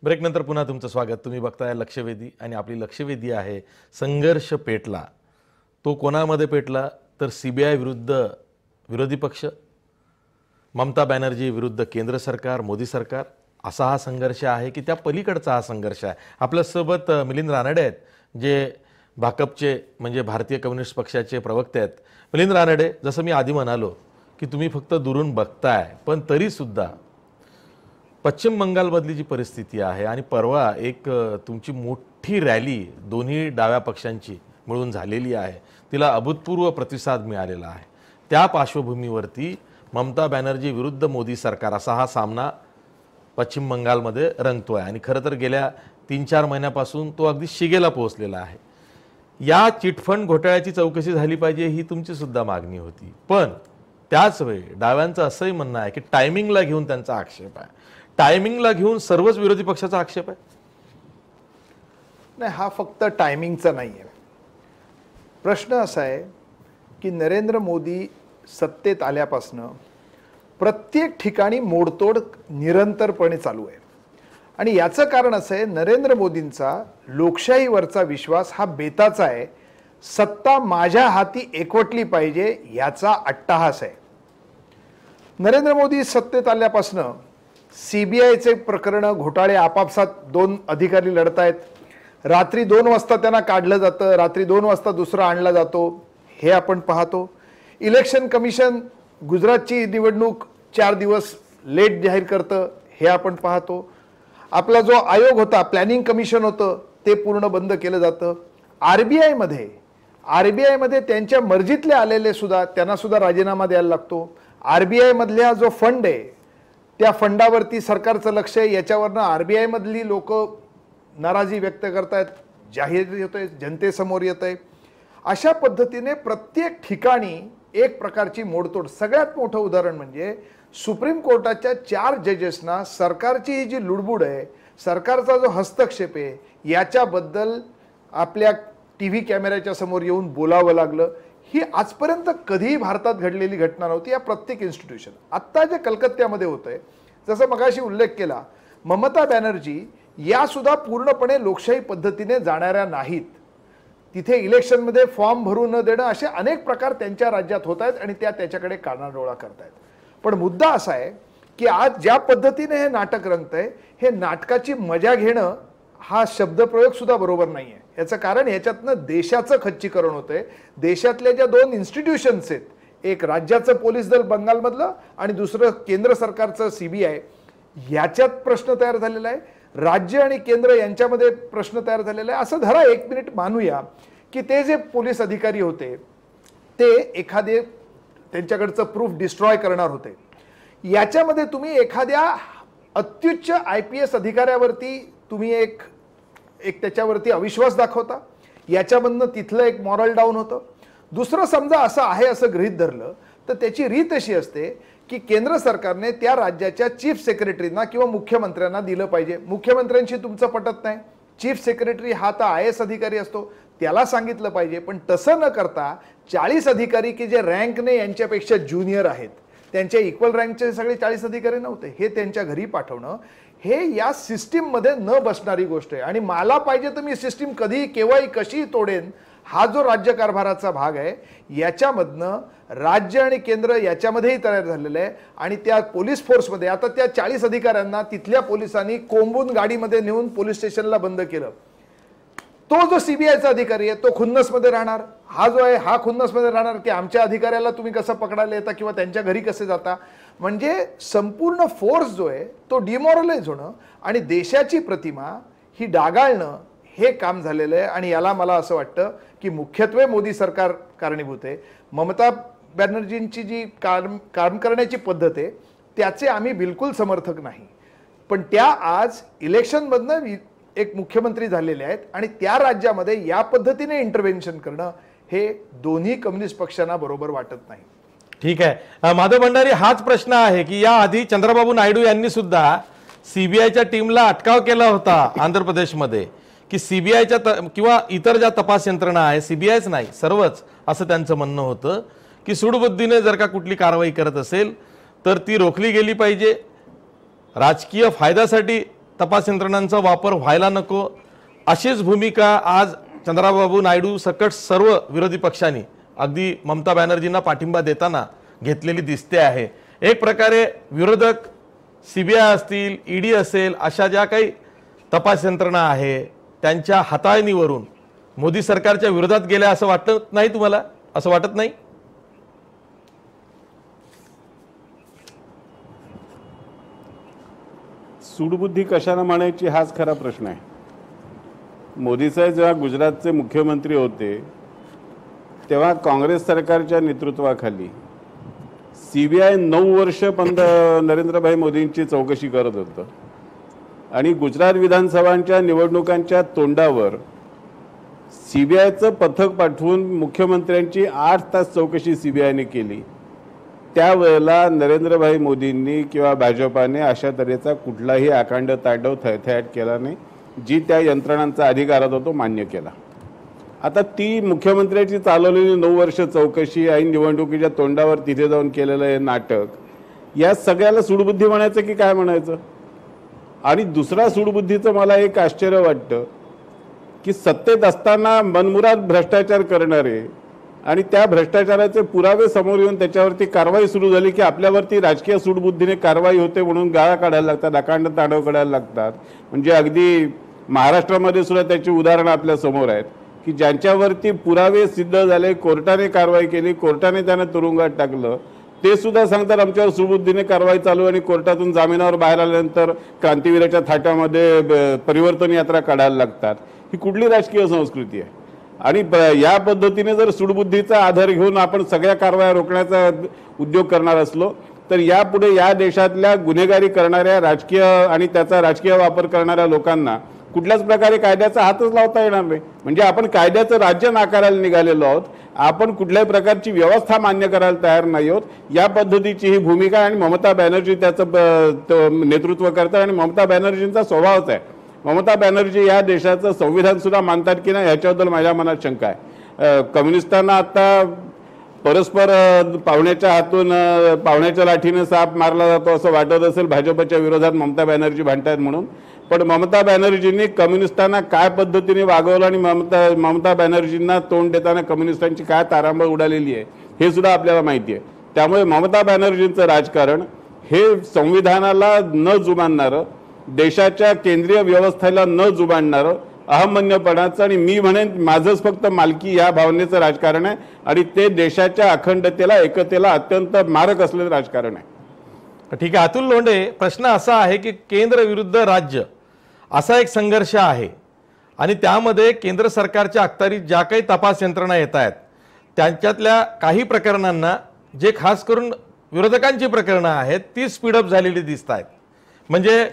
ब्रेक नंतर पुन्हा तुमचं स्वागत. तुम्ही बघताय लक्षवेधी आणि आपली लक्षवेधी आहे संघर्ष पेटला. तो कोणामध्ये पेटला तर CBI विरुद्ध विरोधी पक्ष, ममता बॅनर्जी विरुद्ध केंद्र सरकार, मोदी सरकार, असा हा संघर्ष आहे की त्या पलीकडचा हा संघर्ष आहे. आपल्यासोबत मिलिंद रानडे आहेत जे भाकपचे म्हणजे भारतीय कम्युनिस्ट पक्षाचे प्रवक्ते आहेत. मिलिंद रानडे, जसं मी आधी म्हणालो की तुम्ही फक्त दुरून बघताय, पण तरीसुद्धा पश्चिम बंगालमधली जी परिस्थिती आहे आणि परवा एक तुमची मोठी रॅली दोन्ही डाव्या पक्षांची मिळून झालेली आहे, तिला अभूतपूर्व प्रतिसाद मिळालेला आहे. त्या पार्श्वभूमीवरती ममता बॅनर्जी विरुद्ध मोदी सरकार असा हा सामना पश्चिम बंगालमध्ये रंगतोय आणि खरं तर गेल्या 3-4 महिन्यापासून तो अगदी शिगेला पोहोचलेला आहे. या चिटफंड घोटाळ्याची चौकशी झाली पाहिजे ही तुमची सुद्धा मागणी होती. पण त्याच वेळी डाव्यांचं असंही म्हणणं आहे की टायमिंगला घेऊन त्यांचा आक्षेप आहे. टायमिंगला घेऊन सर्वच विरोधी पक्षाचा आक्षेप आहे. नाही, हा फक्त टायमिंगचा नाही आहे. प्रश्न असा आहे की नरेंद्र मोदी सत्तेत आल्यापासनं प्रत्येक ठिकाणी मोडतोड निरंतरपणे चालू आहे आणि याचं कारण असं आहे, नरेंद्र मोदींचा लोकशाहीवरचा विश्वास हा बेताचा आहे. सत्ता माझ्या हाती एकवटली पाहिजे याचा अट्टाहास आहे. नरेंद्र मोदी सत्तेत आल्यापासनं CBIचे प्रकरण घोटाळे आपापसात 2 अधिकारी लढत आहेत. रात्री 2 वाजता त्यांना काढलं जातं, रात्री 2 वाजता दुसरा आणला जातो, हे आपण पाहतो. इलेक्शन कमिशन गुजरातची निवडणूक 4 दिवस लेट जाहीर करतं, हे आपण पाहतो. आपला जो आयोग होता, प्लॅनिंग कमिशन होतं, ते पूर्ण बंद केलं जातं. RBI मध्ये त्यांच्या मर्जीतले आलेले सुद्धा त्यांना सुद्धा राजीनामा द्यायला लागतो. RBI मधल्या जो फंड आहे त्या फंडावरती सरकारचं लक्ष आहे, याच्यावरनं RBI मधली लोक नाराजी व्यक्त करतायत, जाहीर होतंय, जनतेसमोर येत आहे. अशा पद्धतीने प्रत्येक ठिकाणी एक प्रकारची मोडतोड. सगळ्यात मोठं उदाहरण म्हणजे सुप्रीम कोर्टाच्या 4 जजेसना सरकारची ही जी लुडबुड आहे, सरकारचा जो हस्तक्षेप आहे, याच्याबद्दल आपल्या TV कॅमेऱ्याच्या समोर येऊन बोलावं लागलं. ही आजपर्यंत कधीही भारतात घडलेली घटना नव्हती. या प्रत्येक इन्स्टिट्यूशन आत्ता जे कलकत्त्यामध्ये होतंय, जसं मगाशी उल्लेख केला, ममता बॅनर्जी या सुद्धा पूर्णपणे लोकशाही पद्धतीने जाणाऱ्या नाहीत. तिथे इलेक्शनमध्ये फॉर्म भरून न देणं असे अनेक प्रकार त्यांच्या राज्यात होत आहेत आणि त्या त्याच्याकडे कानाडोळा करतायत. पण मुद्दा असा आहे की आज ज्या पद्धतीने हे नाटक रंगतंय, हे नाटकाची मजा घेणं हा शब्दप्रयोग सुद्धा बरोबर नाही आहे. याचं कारण ह्याच्यातनं देशाचं खच्चीकरण होतंय. देशातल्या ज्या 2 इन्स्टिट्यूशन्स आहेत, एक राज्याचं पोलीस दल बंगालमधलं आणि दुसरं केंद्र सरकारचं CBI, याच्यात प्रश्न तयार झालेला आहे. राज्य आणि केंद्र यांच्यामध्ये प्रश्न तयार झालेला आहे. असं धरा, 1 मिनिट मानूया की ते जे पोलीस अधिकारी होते ते एखादे त्यांच्याकडचं प्रूफ डिस्ट्रॉय करणार होते. याच्यामध्ये तुम्ही एखाद्या अत्युच्च IPS अधिकाऱ्यावरती तुम्ही एक त्याच्यावरती अविश्वास दाखवता, याच्यामधनं तिथलं एक मॉरल डाऊन होतं. दुसरं समजा असं आहे असं गृहीत धरलं तर त्याची रीत अशी असते की केंद्र सरकारने त्या राज्याच्या चीफ सेक्रेटरींना किंवा मुख्यमंत्र्यांना दिलं पाहिजे. मुख्यमंत्र्यांशी तुमचं पटत नाही, चीफ सेक्रेटरी हा तर IAS अधिकारी असतो, त्याला सांगितलं पाहिजे. पण तसं न करता 40 अधिकारी की जे रँकने यांच्यापेक्षा ज्युनियर आहेत, त्यांच्या इक्वल रँकचे सगळे 40 अधिकारी नव्हते, हे त्यांच्या घरी पाठवणं हे या सिस्टीममध्ये न बसणारी गोष्ट आहे. आणि मला पाहिजे तर मी सिस्टीम कधी केव्हाही कशी तोडेन, हा जो राज्यकारभाराचा भाग आहे याच्यामधनं राज्य आणि केंद्र याच्यामध्येही तयार झालेलं आहे. आणि त्या पोलीस फोर्समध्ये आता त्या 40 अधिकाऱ्यांना तिथल्या पोलिसांनी कोंबून गाडीमध्ये नेऊन पोलीस स्टेशनला बंद केलं. तो जो CBIचा अधिकारी आहे तो खुन्नसमध्ये राहणार, हा जो आहे हा खुन्नसमध्ये राहणार की आमच्या अधिकाऱ्याला तुम्ही कसं पकडायला येता किंवा त्यांच्या घरी कसे जाता. म्हणजे संपूर्ण फोर्स जो आहे तो डिमॉरलाइज होणं आणि देशाची प्रतिमा ही डागाळणं हे काम झालेलं आहे. आणि याला मला असं वाटतं की मुख्यत्वे मोदी सरकार कारणीभूत आहे. ममता बॅनर्जींची जी काम करण्याची पद्धत आहे त्याचे आम्ही बिलकुल समर्थक नाही, पण त्या आज इलेक्शनमधनं एक मुख्यमंत्री झालेले आहेत आणि त्या राज्यामध्ये या पद्धतीने इंटरव्हेन्शन करणं हे दोन्ही कम्युनिस्ट पक्षांना बरोबर वाटत नाही. ठीक आहे माधव भंडारी, हाच प्रश्न आहे की या आधी चंद्रबाबू नायडू यांनी सुद्धा CBIच्या टीमला अटकाव केला होता आंध्र प्रदेशमध्ये की CBIच्या किंवा इतर ज्या तपास यंत्रणा आहे, CBIच नाही सर्वच, असं त्यांचं म्हणणं होतं की सूडबुद्धीने जर का कुठली कारवाई करत असेल तर ती रोखली गेली पाहिजे. राजकीय फायद्यासाठी तपास यंत्रणांचा वापर व्हायला नको, अशीच भूमिका आज चंद्रबाबू नायडू सकट सर्व विरोधी पक्षांनी अगदी ममता बॅनर्जींना पाठिंबा देताना घेतलेली दिसते आहे. एक प्रकारे विरोधक CBI असतील, ED असेल, अशा ज्या काही तपास यंत्रणा आहे त्यांच्या हाताळणीवरून मोदी सरकारच्या विरोधात गेल्या असं वाटत नाही तुम्हाला? असं वाटत नाही? सूडबुद्धी कशाला म्हणायची हाच खरा प्रश्न आहे. मोदी साहेब जेव्हा गुजरातचे मुख्यमंत्री होते तेव्हा काँग्रेस सरकारच्या नेतृत्वाखाली CBI 9 वर्ष नरेंद्रभाई मोदींची चौकशी करत होतं आणि गुजरात विधानसभांच्या निवडणुकांच्या तोंडावर CBIचं पथक पाठवून मुख्यमंत्र्यांची 8 तास चौकशी CBIने केली. त्यावेळेला नरेंद्रभाई मोदींनी किंवा भाजपाने अशा तऱ्हेचा कुठलाही अखंड तांडव थैथयाट केला नाही. जी त्या यंत्रणांचा अधिकार होता तो मान्य केला. आता ती मुख्यमंत्र्यांची चालवलेली 9 वर्ष चौकशी ऐन निवडणुकीच्या तोंडावर तिथे जाऊन केलेलं हे नाटक, या सगळ्याला सूडबुद्धी म्हणायचं की काय म्हणायचं? आणि दुसरा सूडबुद्धीचं मला एक आश्चर्य वाटतं की सत्तेत असताना मनमुराद भ्रष्टाचार करणारे आणि त्या भ्रष्टाचाराचे पुरावे समोर येऊन त्याच्यावरती कारवाई सुरू झाली की आपल्यावरती राजकीय सूडबुद्धीने कारवाई होते म्हणून गाळा काढायला लागतात, अखंड तांडव काढायला लागतात. म्हणजे अगदी महाराष्ट्रामध्ये सुद्धा त्याची उदाहरणं आपल्या समोर आहेत की ज्यांच्यावरती पुरावे सिद्ध झाले, कोर्टाने कारवाई केली, कोर्टाने त्यांना तुरुंगात टाकलं, ते सुद्धा सांगतात आमच्यावर सूडबुद्धीने कारवाई चालू आणि कोर्टातून जामिनावर बाहेर आल्यानंतर क्रांतिवीराच्या थाटामध्ये परिवर्तन यात्रा काढायला लागतात. ही कुठली राजकीय संस्कृती आहे? आणि या पद्धतीने जर सूडबुद्धीचा आधार घेऊन आपण सगळ्या कारवाया रोखण्याचा उद्योग करणार असलो तर यापुढे या देशातल्या गुन्हेगारी करणाऱ्या राजकीय आणि त्याचा राजकीय वापर करणाऱ्या लोकांना कुठल्याच प्रकारे कायद्याचा हातच लावता येणार नाही. म्हणजे आपण कायद्याचं राज्य नाकारायला निघालेलो आहोत, आपण कुठल्याही प्रकारची व्यवस्था मान्य करायला तयार नाही आहोत. या पद्धतीची ही भूमिका आणि ममता बॅनर्जी त्याचं नेतृत्व करतात आणि ममता बॅनर्जींचा स्वभावच आहे. ममता बॅनर्जी या देशाचं संविधान सुद्धा मानतात की नाही याच्याबद्दल माझ्या मनात शंका आहे. कम्युनिस्टांना आता परस्पर पाहुण्याच्या हातून पाहुण्याच्या लाठीने साप मारला जातो असं वाटत असेल भाजपच्या विरोधात ममता बॅनर्जी भांडतायत म्हणून, पण ममता बॅनर्जींनी कम्युनिस्टांना काय पद्धतीने वागवलं आणि ममता बॅनर्जींना तोंड देताना कम्युनिस्टांची काय तारांबळ उडालेली आहे हे सुद्धा आपल्याला माहिती आहे. त्यामुळे ममता बॅनर्जींचं राजकारण हे संविधानाला न जुमानणारं, देशाच्या केंद्रीय व्यवस्थेला न जुबानणारं, अहमन्यपणाचं आणि मी म्हणेन माझंच फक्त मालकी या भावनेचं राजकारण आहे आणि ते देशाच्या अखंडतेला, एकतेला अत्यंत मारक असलेलं राजकारण आहे. ठीक आहे अतुल लोंढे, प्रश्न असा आहे की केंद्र विरुद्ध राज्य असा एक संघर्ष आहे आणि त्यामध्ये केंद्र सरकारच्या अखत्यारीत ज्या काही तपास यंत्रणा येत आहेत त्यांच्यातल्या काही प्रकरणांना, जे खास करून विरोधकांची प्रकरणं आहेत, ती स्पीडअप झालेली दिसत आहेत. म्हणजे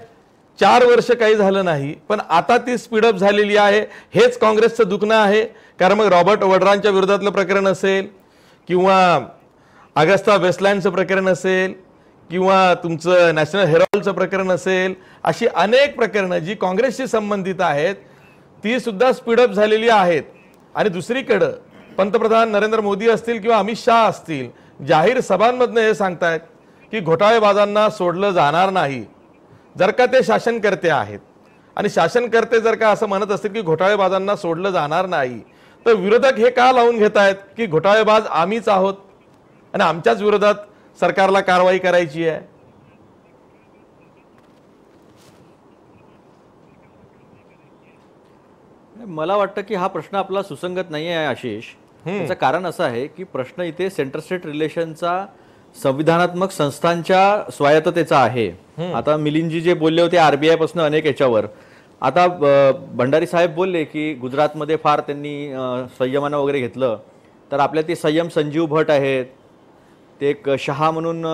4 वर्ष काही झालं नाही, पण आता ती स्पीडअप झालेली आहे. हेच काँग्रेसचं दुखणं आहे. कारण मग रॉबर्ट वड्रांच्या विरोधातलं प्रकरण असेल, किंवा अगस्ता वेस्टलँडचं प्रकरण असेल, किंवा तुमचं नॅशनल हेराल्डचं प्रकरण असेल, अशी अनेक प्रकरणं जी काँग्रेसशी संबंधित आहेत ती सुद्धा स्पीडअप झालेली आहेत. आणि दुसरीकडं पंतप्रधान नरेंद्र मोदी असतील किंवा अमित शहा असतील, जाहीर सभांमधनं हे सांगतायत की घोटाळेबाजांना सोडलं जाणार नाही. जर का ते शासनकर्ते आहेत आणि शासनकर्ते जर का असं म्हणत असतील की घोटाळेबाजांना सोडलं जाणार नाही, तर विरोधक हे का लावून घेत आहेत की घोटाळेबाज आम्हीच आहोत आणि आमच्याच विरोधात सरकारला कारवाई करायची आहे. मला वाटतं की हा प्रश्न आपला सुसंगत नाही आहे आशिष. त्याचं कारण असं आहे की प्रश्न इथे सेंटर स्टेट रिलेशनचा संविधानात्मक संस्थांच्या स्वायत्ततेचा आहे. आता मिलिंदजी जे बोलले होते आरबीआय पासून अनेक याच्यावर, आता भंडारी साहेब बोलले की गुजरातमध्ये फार त्यांनी संयमानं वगैरे घेतलं, तर आपल्या ते संयम संजीव भट आहेत, ते एक शहा म्हणून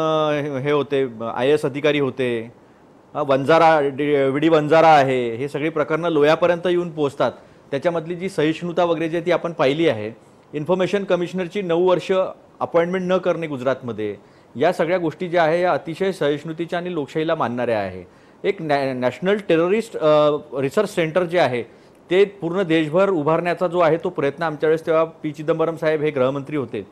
हे होते, IAS अधिकारी होते, वंजारा विडी वंजारा आहे, हे सगळी प्रकरणं लोयापर्यंत येऊन पोहोचतात. त्याच्यामधली जी सहिष्णुता वगैरे जी ती आपण पाहिली आहे. इन्फॉर्मेशन कमिशनरची 9 वर्ष अपॉइंटमेंट न करणे गुजरातमध्ये, या सगळ्या गोष्टी ज्या आहे या अतिशय सहिष्णुतेच्या आणि लोकशाहीला मानणाऱ्या आहे. एक नॅशनल टेररिस्ट रिसर्च सेंटर जे आहे ते पूर्ण देशभर उभारण्याचा जो आहे तो प्रयत्न आमच्या वेळेस, तेव्हा पी चिदंबरम साहेब हे गृहमंत्री होते,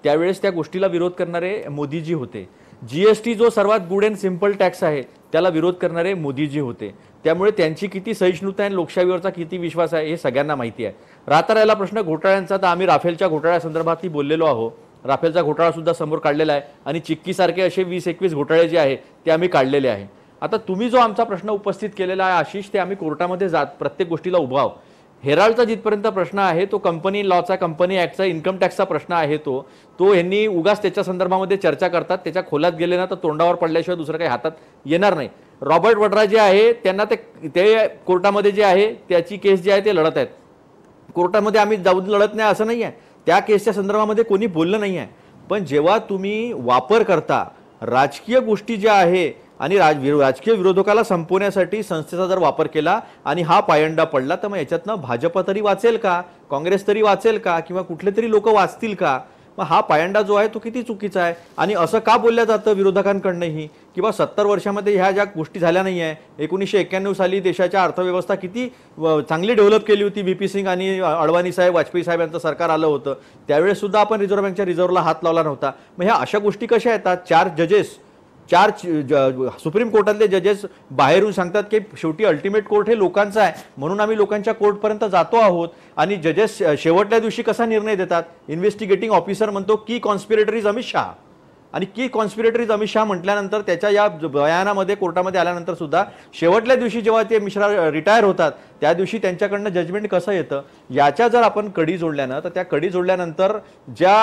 त्यावेळेस त्या गोष्टीला विरोध करणारे मोदीजी होते. GST जो सर्वात गुड अँड सिंपल टॅक्स आहे त्याला विरोध करणारे मोदीजी होते. त्यामुळे त्यांची किती सहिष्णुता आणि लोकशाहीवरचा किती विश्वास आहे हे सगळ्यांना माहिती आहे. राहता राहिला प्रश्न घोटाळ्यांचा, तर आम्ही राफेलच्या घोटाळ्यासंदर्भातही बोललेलो आहोत. राफेलचा घोटाळा सुद्धा समोर काढलेला आहे आणि चिक्कीसारखे असे 20-21 घोटाळे जे आहे ते आम्ही काढलेले आहे. आता तुम्ही जो आमचा प्रश्न उपस्थित केलेला आहे आशिष, ते आम्ही कोर्टामध्ये जात प्रत्येक गोष्टीला उभा आहोत. हेराल्डचा जिथपर्यंत प्रश्न आहे तो कंपनी लॉचा, कंपनी ऍक्टचा, इन्कम टॅक्सचा प्रश्न आहे. तो यांनी उगाच त्याच्या संदर्भामध्ये चर्चा करतात. त्याच्या खोलात गेले ना तर तोंडावर पडल्याशिवाय दुसरं काही हातात येणार नाही. रॉबर्ट वड्रा जे आहे त्यांना ते कोर्टामध्ये जे आहे त्याची केस जी आहे ते लढत आहेत. कोर्टामध्ये आम्ही जाऊन लढत नाही असं नाही आहे, त्या केसच्या संदर्भामध्ये कोणी बोललं नाही आहे. पण जेव्हा तुम्ही वापर करता राजकीय गोष्टी ज्या आहे आणि राजकीय विरोधकाला संपवण्यासाठी संस्थेचा जर वापर केला आणि हा पायंडा पडला, तर मग याच्यातनं भाजप तरी वाचेल का, काँग्रेस तरी वाचेल का, किंवा कुठले तरी लोक वाचतील का? मग हा पायंडा जो आहे तो किती चुकीचा आहे. आणि असं का बोललं जातं विरोधकांकडनंही किंवा 70 वर्षामध्ये ह्या ज्या गोष्टी झाल्या नाही आहे. 1991 साली देशाच्या अर्थव्यवस्था किती चांगली डेव्हलप केली होती. VP सिंग आणि अडवाणी साहेब, वाजपेयी साहेब यांचं सरकार आलं होतं, त्यावेळेस सुद्धा आपण रिझर्व्ह बँकच्या रिझर्व्हला हात लावला नव्हता. मग ह्या अशा गोष्टी कशा येतात? 4 जजेस, 4 सुप्रीम कोर्टातले जजेस बाहेरून सांगतात की शेवटी अल्टिमेट कोर्ट हे लोकांचं आहे, म्हणून आम्ही लोकांच्या कोर्टपर्यंत जातो आहोत. आणि जजेस शेवटल्या दिवशी कसा निर्णय देतात? इन्व्हेस्टिगेटिंग ऑफिसर म्हणतो की कॉन्स्पिरेटरीज अमित शहा, आणि की कॉन्स्पिरेटरीज अमित शहा म्हटल्यानंतर त्याच्या या बयानामध्ये कोर्टामध्ये आल्यानंतर सुद्धा शेवटल्या दिवशी जेव्हा ते मिश्रा रिटायर होतात त्या दिवशी त्यांच्याकडनं जजमेंट कसं येतं? याच्या जर आपण कडी जोडल्यानं, तर त्या कडी जोडल्यानंतर ज्या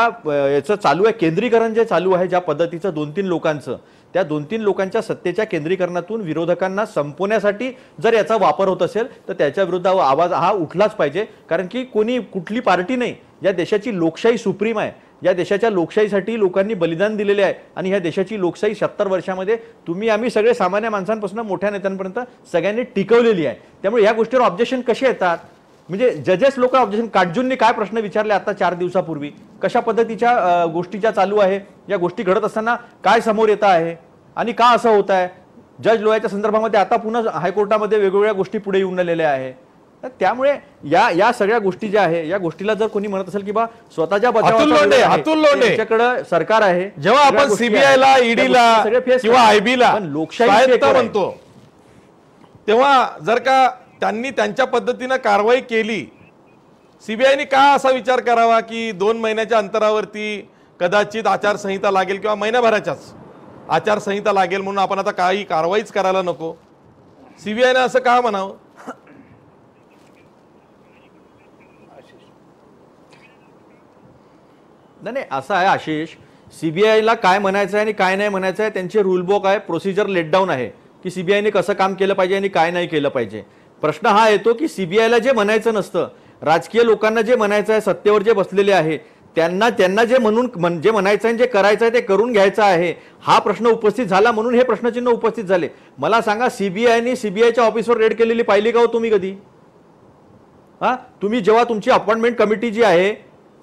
याचं चालू आहे केंद्रीकरण, जे चालू आहे ज्या पद्धतीचं 2-3 लोकांचं, त्या 2-3 लोकांच्या सत्तेच्या केंद्रीकरणातून विरोधकांना संपवण्यासाठी जर याचा वापर होत असेल तर त्याच्या विरुद्ध आवाज हा उठलाच पाहिजे. कारण की कुठली पार्टी नाही, या देशाची लोकशाही सुप्रीम आहे. या देशाच्या लोकशाहीसाठी लोकांनी बलिदान दिलेले आहे आणि ह्या देशाची लोकशाही 70 वर्षामध्ये आम्ही सगळे सामान्य माणसांपासून मोठ्या नेत्यांपर्यंत सगळ्यांनी टिकवलेली आहे. त्यामुळे या गोष्टीवर ऑब्जेक्शन कसे येतात? म्हणजे जजेस लोक ऑब्जेक्शन, काटजूंनी काय प्रश्न विचारले आता 4 दिवसापूर्वी, कशा पद्धतीच्या गोष्टी ज्या चालू आहे, या गोष्टी घडत असताना काय समोर येत आहे आणि का असं होत आहे? जज लोयाच्या संदर्भामध्ये आता पुन्हा हायकोर्टामध्ये वेगवेगळ्या गोष्टी पुढे येऊन आलेल्या आहे. त्यामुळे या सगळ्या गोष्टी ज्या आहे, या गोष्टीला जर कोणी म्हणत असेल की बा स्वतःच्या बचावाकडे सरकार आहे, जेव्हा आपण सीबीआयला, ईडीला किंवा आयबीला लोकशाही म्हणतो, तेव्हा जर का त्यांनी त्यांच्या पद्धतीनं कारवाई केली, सीबीआयने का असा विचार करावा की 2 महिन्याच्या अंतरावरती कदाचित आचारसंहिता लागेल किंवा महिन्याभराच्याच आचारसंहिता लागेल म्हणून आपण आता काही कारवाईच करायला नको? सीबीआयने असं का म्हणावं? नाही, असं आहे आशिष, सीबीआयला काय म्हणायचं आहे आणि काय नाही म्हणायचं आहे त्यांचे रूल बुक आहे, प्रोसिजर लेट डाऊन आहे की सीबीआयने कसं काम केलं पाहिजे आणि काय नाही केलं पाहिजे. प्रश्न हा येतो की सीबीआयला जे म्हणायचं नसतं, राजकीय लोकांना जे म्हणायचं आहे, सत्तेवर जे बसलेले आहे त्यांना जे जे म्हणायचं आहे, जे करायचं आहे ते करून घ्यायचं आहे, हा प्रश्न उपस्थित झाला म्हणून हे प्रश्नचिन्ह उपस्थित झाले. मला सांगा, सीबीआयच्या ऑफिसवर रेड केलेली पाहिली का हो तुम्ही कधी? तुम्ही जेव्हा तुमची अपॉइंटमेंट कमिटी जी आहे,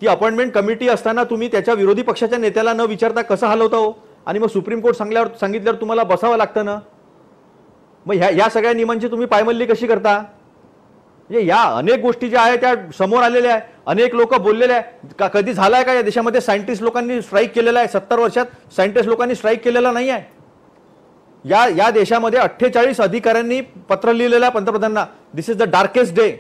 ती अपॉइंटमेंट कमिटी असताना तुम्ही त्याच्या विरोधी पक्षाच्या नेत्याला न विचारता कसं हलवता हो? आणि मग सुप्रीम कोर्ट सांगितल्यावर तुम्हाला बसावं लागतं ना. मग ह्या सगळ्या नियमांची तुम्ही पायमल्ली कशी करता? म्हणजे या अनेक गोष्टी ज्या आहेत त्या समोर आलेल्या आहे, अनेक लोक बोललेले आहे. कधी झालाय का या देशामध्ये सायंटिस्ट लोकांनी स्ट्राईक केलेला आहे? 70 वर्षात सायंटिस्ट लोकांनी स्ट्राईक केलेला नाही आहे. या देशामध्ये 48 अधिकाऱ्यांनी पत्र लिहिलेलं आहे पंतप्रधानांना, दिस इज द डार्केस्ट डे.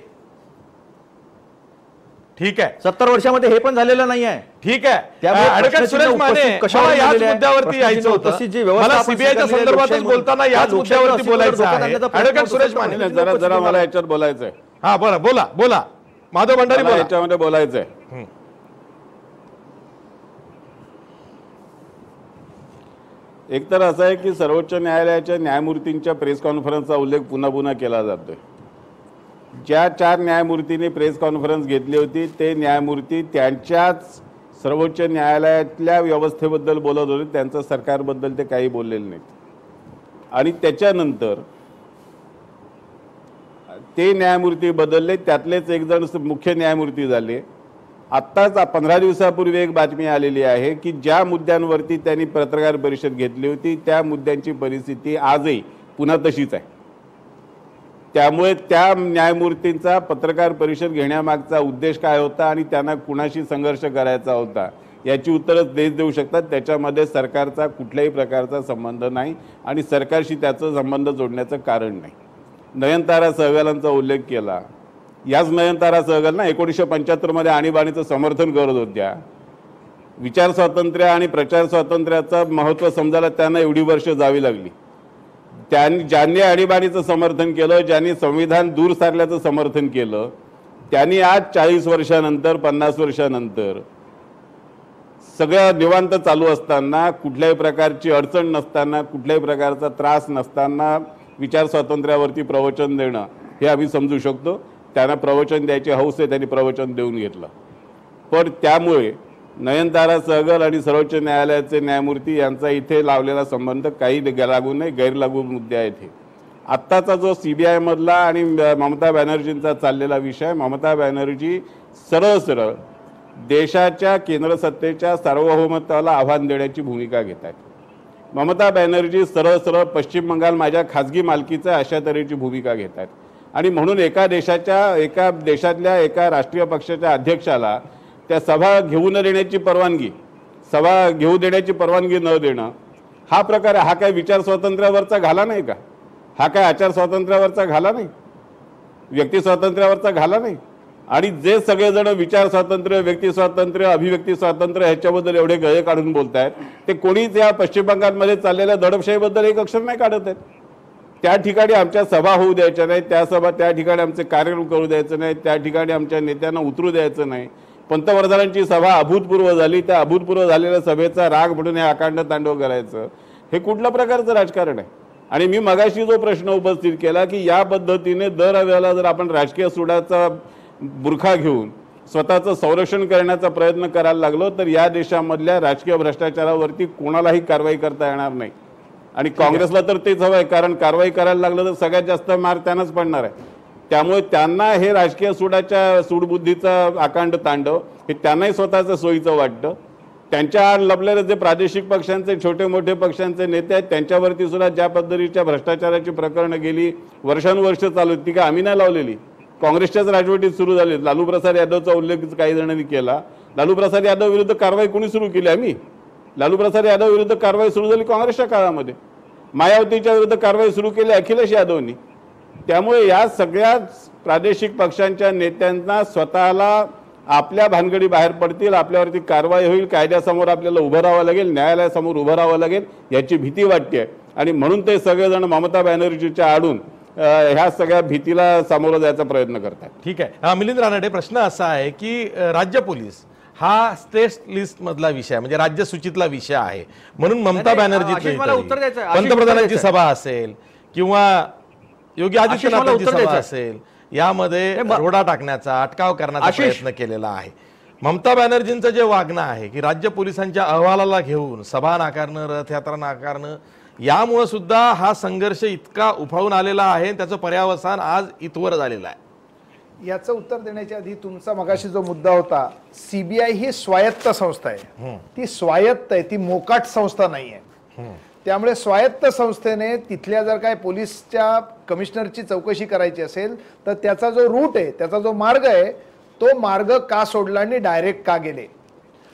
ठीक आहे, 70 वर्षामध्ये हे पण झालेलं नाही आहे. ठीक आहे. त्यामुळे ॲडव्होकेट सुरेश प्रश्नचिन्ह माने, उपस्थित कशावर मला याच झालेले आहे? मुद्द्यावरती यायचं उपस्थित जी होतं. व्यवस्था मला आपण सीबीआयच्या स्वीकारलेली आहे, संदर्भातच लोकशाही बोलताना म्हणून. याच मुद्द्यावरती लोकशाही बोलायचं धोका आहे. आणण्याचा प्रयत्न ॲडव्होकेट होतो. सुरेश माने, जरा मला याच्यावर बोलायचं आहे. हा बरं, बोला माधव भंडारी, मला बोला. याच्यामध्ये बोलायचं आहे. एक तर असं आहे की सर्वोच्च न्यायालयाच्या न्यायमूर्तींच्या प्रेस कॉन्फरन्सचा उल्लेख पुन्हा पुन्हा केला जातोय. ज्या 4 न्यायमूर्तींनी प्रेस कॉन्फरन्स घेतली होती ते न्यायमूर्ती त्यांच्याच सर्वोच्च न्यायालयातल्या व्यवस्थेबद्दल बोलत होते, त्यांचं सरकारबद्दल ते काही बोललेले नाहीत. आणि त्याच्यानंतर ते न्यायमूर्ती बदलले, त्यातलेच एक जण मुख्य न्यायमूर्ती झाले. आत्ताच 15 दिवसापूर्वी एक बातमी आलेली आहे की ज्या मुद्द्यांवरती त्यांनी पत्रकार परिषद घेतली होती त्या मुद्द्यांची परिस्थिती आजही पुन्हा तशीच आहे. त्यामुळे त्या न्यायमूर्तींचा पत्रकार परिषद घेण्यामागचा उद्देश काय होता आणि त्यांना कुणाशी संघर्ष करायचा होता याची उत्तरच देश देऊ शकतात. त्याच्यामध्ये सरकारचा कुठल्याही प्रकारचा संबंध नाही आणि सरकारशी त्याचा संबंध जोडण्याचं कारण नाही. नयनतारा सहगलांचा उल्लेख केला. याच नयनतारा सहगल ना 1975 मध्ये आणीबाणीचं समर्थन करत होत्या. विचार स्वातंत्र्य आणि प्रचार स्वातंत्र्याचं महत्त्व समजायला त्यांना एवढी वर्ष जावी लागली. ज्यांनी आणीबाणीचं समर्थन केलं, ज्यांनी संविधान दूर सारल्याचं समर्थन केलं, त्यांनी आज 40 वर्षानंतर 50 वर्षानंतर सगळं निवांत चालू असताना, कुठल्याही प्रकारची अडचण नसताना, कुठल्याही प्रकारचा त्रास नसताना विचार स्वातंत्र्यावरती प्रवचन देणं हे आम्ही समजू शकतो. त्यांना प्रवचन द्यायची हौस आहे, त्यांनी प्रवचन देऊन घेतलं. पण त्यामुळे नयनतारा सहगल आणि सर्वोच्च न्यायालयाचे न्यायमूर्ती यांचा इथे लावलेला संबंध काही लागू नाही, गैरलागू मुद्दे आहेत. हे आत्ताचा जो CBI मधला आणि ममता बॅनर्जींचा चाललेला विषय, ममता बॅनर्जी सरळ देशाच्या केंद्र सत्तेच्या सार्वभौमत्वाला आव्हान देण्याची भूमिका घेत आहेत. ममता बॅनर्जी सरळ पश्चिम बंगाल माझ्या खाजगी मालकीचा अशा तऱ्हेची भूमिका घेत आहेत. आणि म्हणून एका देशातल्या एका राष्ट्रीय पक्षाच्या अध्यक्षाला त्या सभा घेऊ न देण्याची परवानगी, सभा घेऊ देण्याची परवानगी न देणं हा प्रकार, हा काय विचार स्वातंत्र्यावरचा घाला नाही का? हा काय आचार स्वातंत्र्यावरचा घाला नाही, व्यक्ती स्वातंत्र्यावरचा घाला नाही? आणि जे सगळेजण विचार स्वातंत्र्य, व्यक्ती स्वातंत्र्य, अभिव्यक्ती स्वातंत्र्य ह्याच्याबद्दल एवढे गळे काढून बोलत आहेत, ते कोणीच या पश्चिम बंगालमध्ये चाललेल्या दडपशाहीबद्दल एक अक्षर नाही काढत आहेत. त्या ठिकाणी आमच्या सभा होऊ द्यायच्या नाही, त्या ठिकाणी आमचे कार्यक्रम करू द्यायचं नाही, त्या ठिकाणी आमच्या नेत्यांना उतरू द्यायचं नाही. पंतप्रधानांची सभा अभूतपूर्व झाली, त्या अभूतपूर्व झालेल्या सभेचा राग म्हणून हे अकांड तांडव करायचं, हे कुठल्या प्रकारचं राजकारण आहे? आणि मी मगाशी जो प्रश्न उपस्थित केला की या पद्धतीने दरवेळेला जर आपण राजकीय सुडाचा बुरखा घेऊन स्वतःचं संरक्षण करण्याचा प्रयत्न करायला लागलो तर या देशामधल्या राजकीय भ्रष्टाचारावरती कोणालाही कारवाई करता येणार नाही. आणि काँग्रेसला तर तेच हवं आहे, कारण कारवाई करायला लागलं तर सगळ्यात जास्त मार त्यांनाच पडणार आहे. त्यामुळे त्यांना हे राजकीय सूडबुद्धीचं अकांड तांडव हे त्यांनाही स्वतःचं सोयीचं वाटतं. त्यांच्या आड लपलेले जे प्रादेशिक पक्षांचे, छोटे मोठे पक्षांचे नेते आहेत त्यांच्यावरती सुद्धा ज्या पद्धतीच्या भ्रष्टाचाराची प्रकरणं गेली वर्षानुवर्ष चालू ती का आम्ही नाही लावलेली, काँग्रेसच्याच राजवटीत सुरू झाली. लालू प्रसाद यादवचा उल्लेख काही जणांनी केला. लालू प्रसाद यादव विरुद्ध कारवाई कोणी सुरू केली? आम्ही. लालू प्रसाद यादव विरुद्ध कारवाई सुरू झाली काँग्रेसच्या काळामध्ये. मायावतीच्या विरुद्ध कारवाई सुरू केली अखिलेश यादवनी. त्यामुळे या सगळ्या प्रादेशिक पक्षांच्या नेत्यांना स्वतःला आपल्या भानगडी बाहेर पडतील, आपल्यावरती कारवाई होईल, कायद्यासमोर आपल्याला उभं राहावं लागेल, न्यायालयासमोर उभं राहावं लागेल याची भीती वाटते. आणि म्हणून ते सगळेजण ममता बॅनर्जीच्या आडून ह्या सगळ्या भीतीला सामोरं जायचा प्रयत्न करतात. ठीक आहे. मिलिंद रानडे, प्रश्न असा आहे की राज्य पोलीस हा स्टेट लिस्ट मधला विषय म्हणजे राज्य सूचीतला विषय आहे, म्हणून ममता बॅनर्जी मला उत्तर द्यायचं आहे. पंतप्रधानांची सभा असेल किंवा योगी आशिष, मला आदित्यनाथांची उत्तर सभा द्यायचं आहे. असेल, यामध्ये हे रोडा टाकण्याचा, अटकाव करण्याचा आशिष. प्रयत्न केलेला आहे. ममता बॅनर्जींचं जे वागणं आहे की राज्य पोलिसांच्या अहवालाला घेऊन सभा नाकारणं, रथयात्रा नाकारणं, यामुळे सुद्धा हा संघर्ष इतका उफाळून आलेला आहे, त्याचं पर्यावसान आज इथवर झालेलं आहे. याचं उत्तर देण्याच्या आधी तुमचा मगाशी जो मुद्दा होता, सीबीआय ही स्वायत्त संस्था आहे, ती स्वायत्त आहे, ती मोकाट संस्था नाही आहे. त्यामुळे स्वायत्त संस्थेने तिथल्या जर काय पोलीसच्या कमिशनरची चौकशी करायची असेल तर त्याचा जो रूट आहे, त्याचा जो मार्ग आहे, तो मार्ग का सोडला आणि डायरेक्ट का गेले.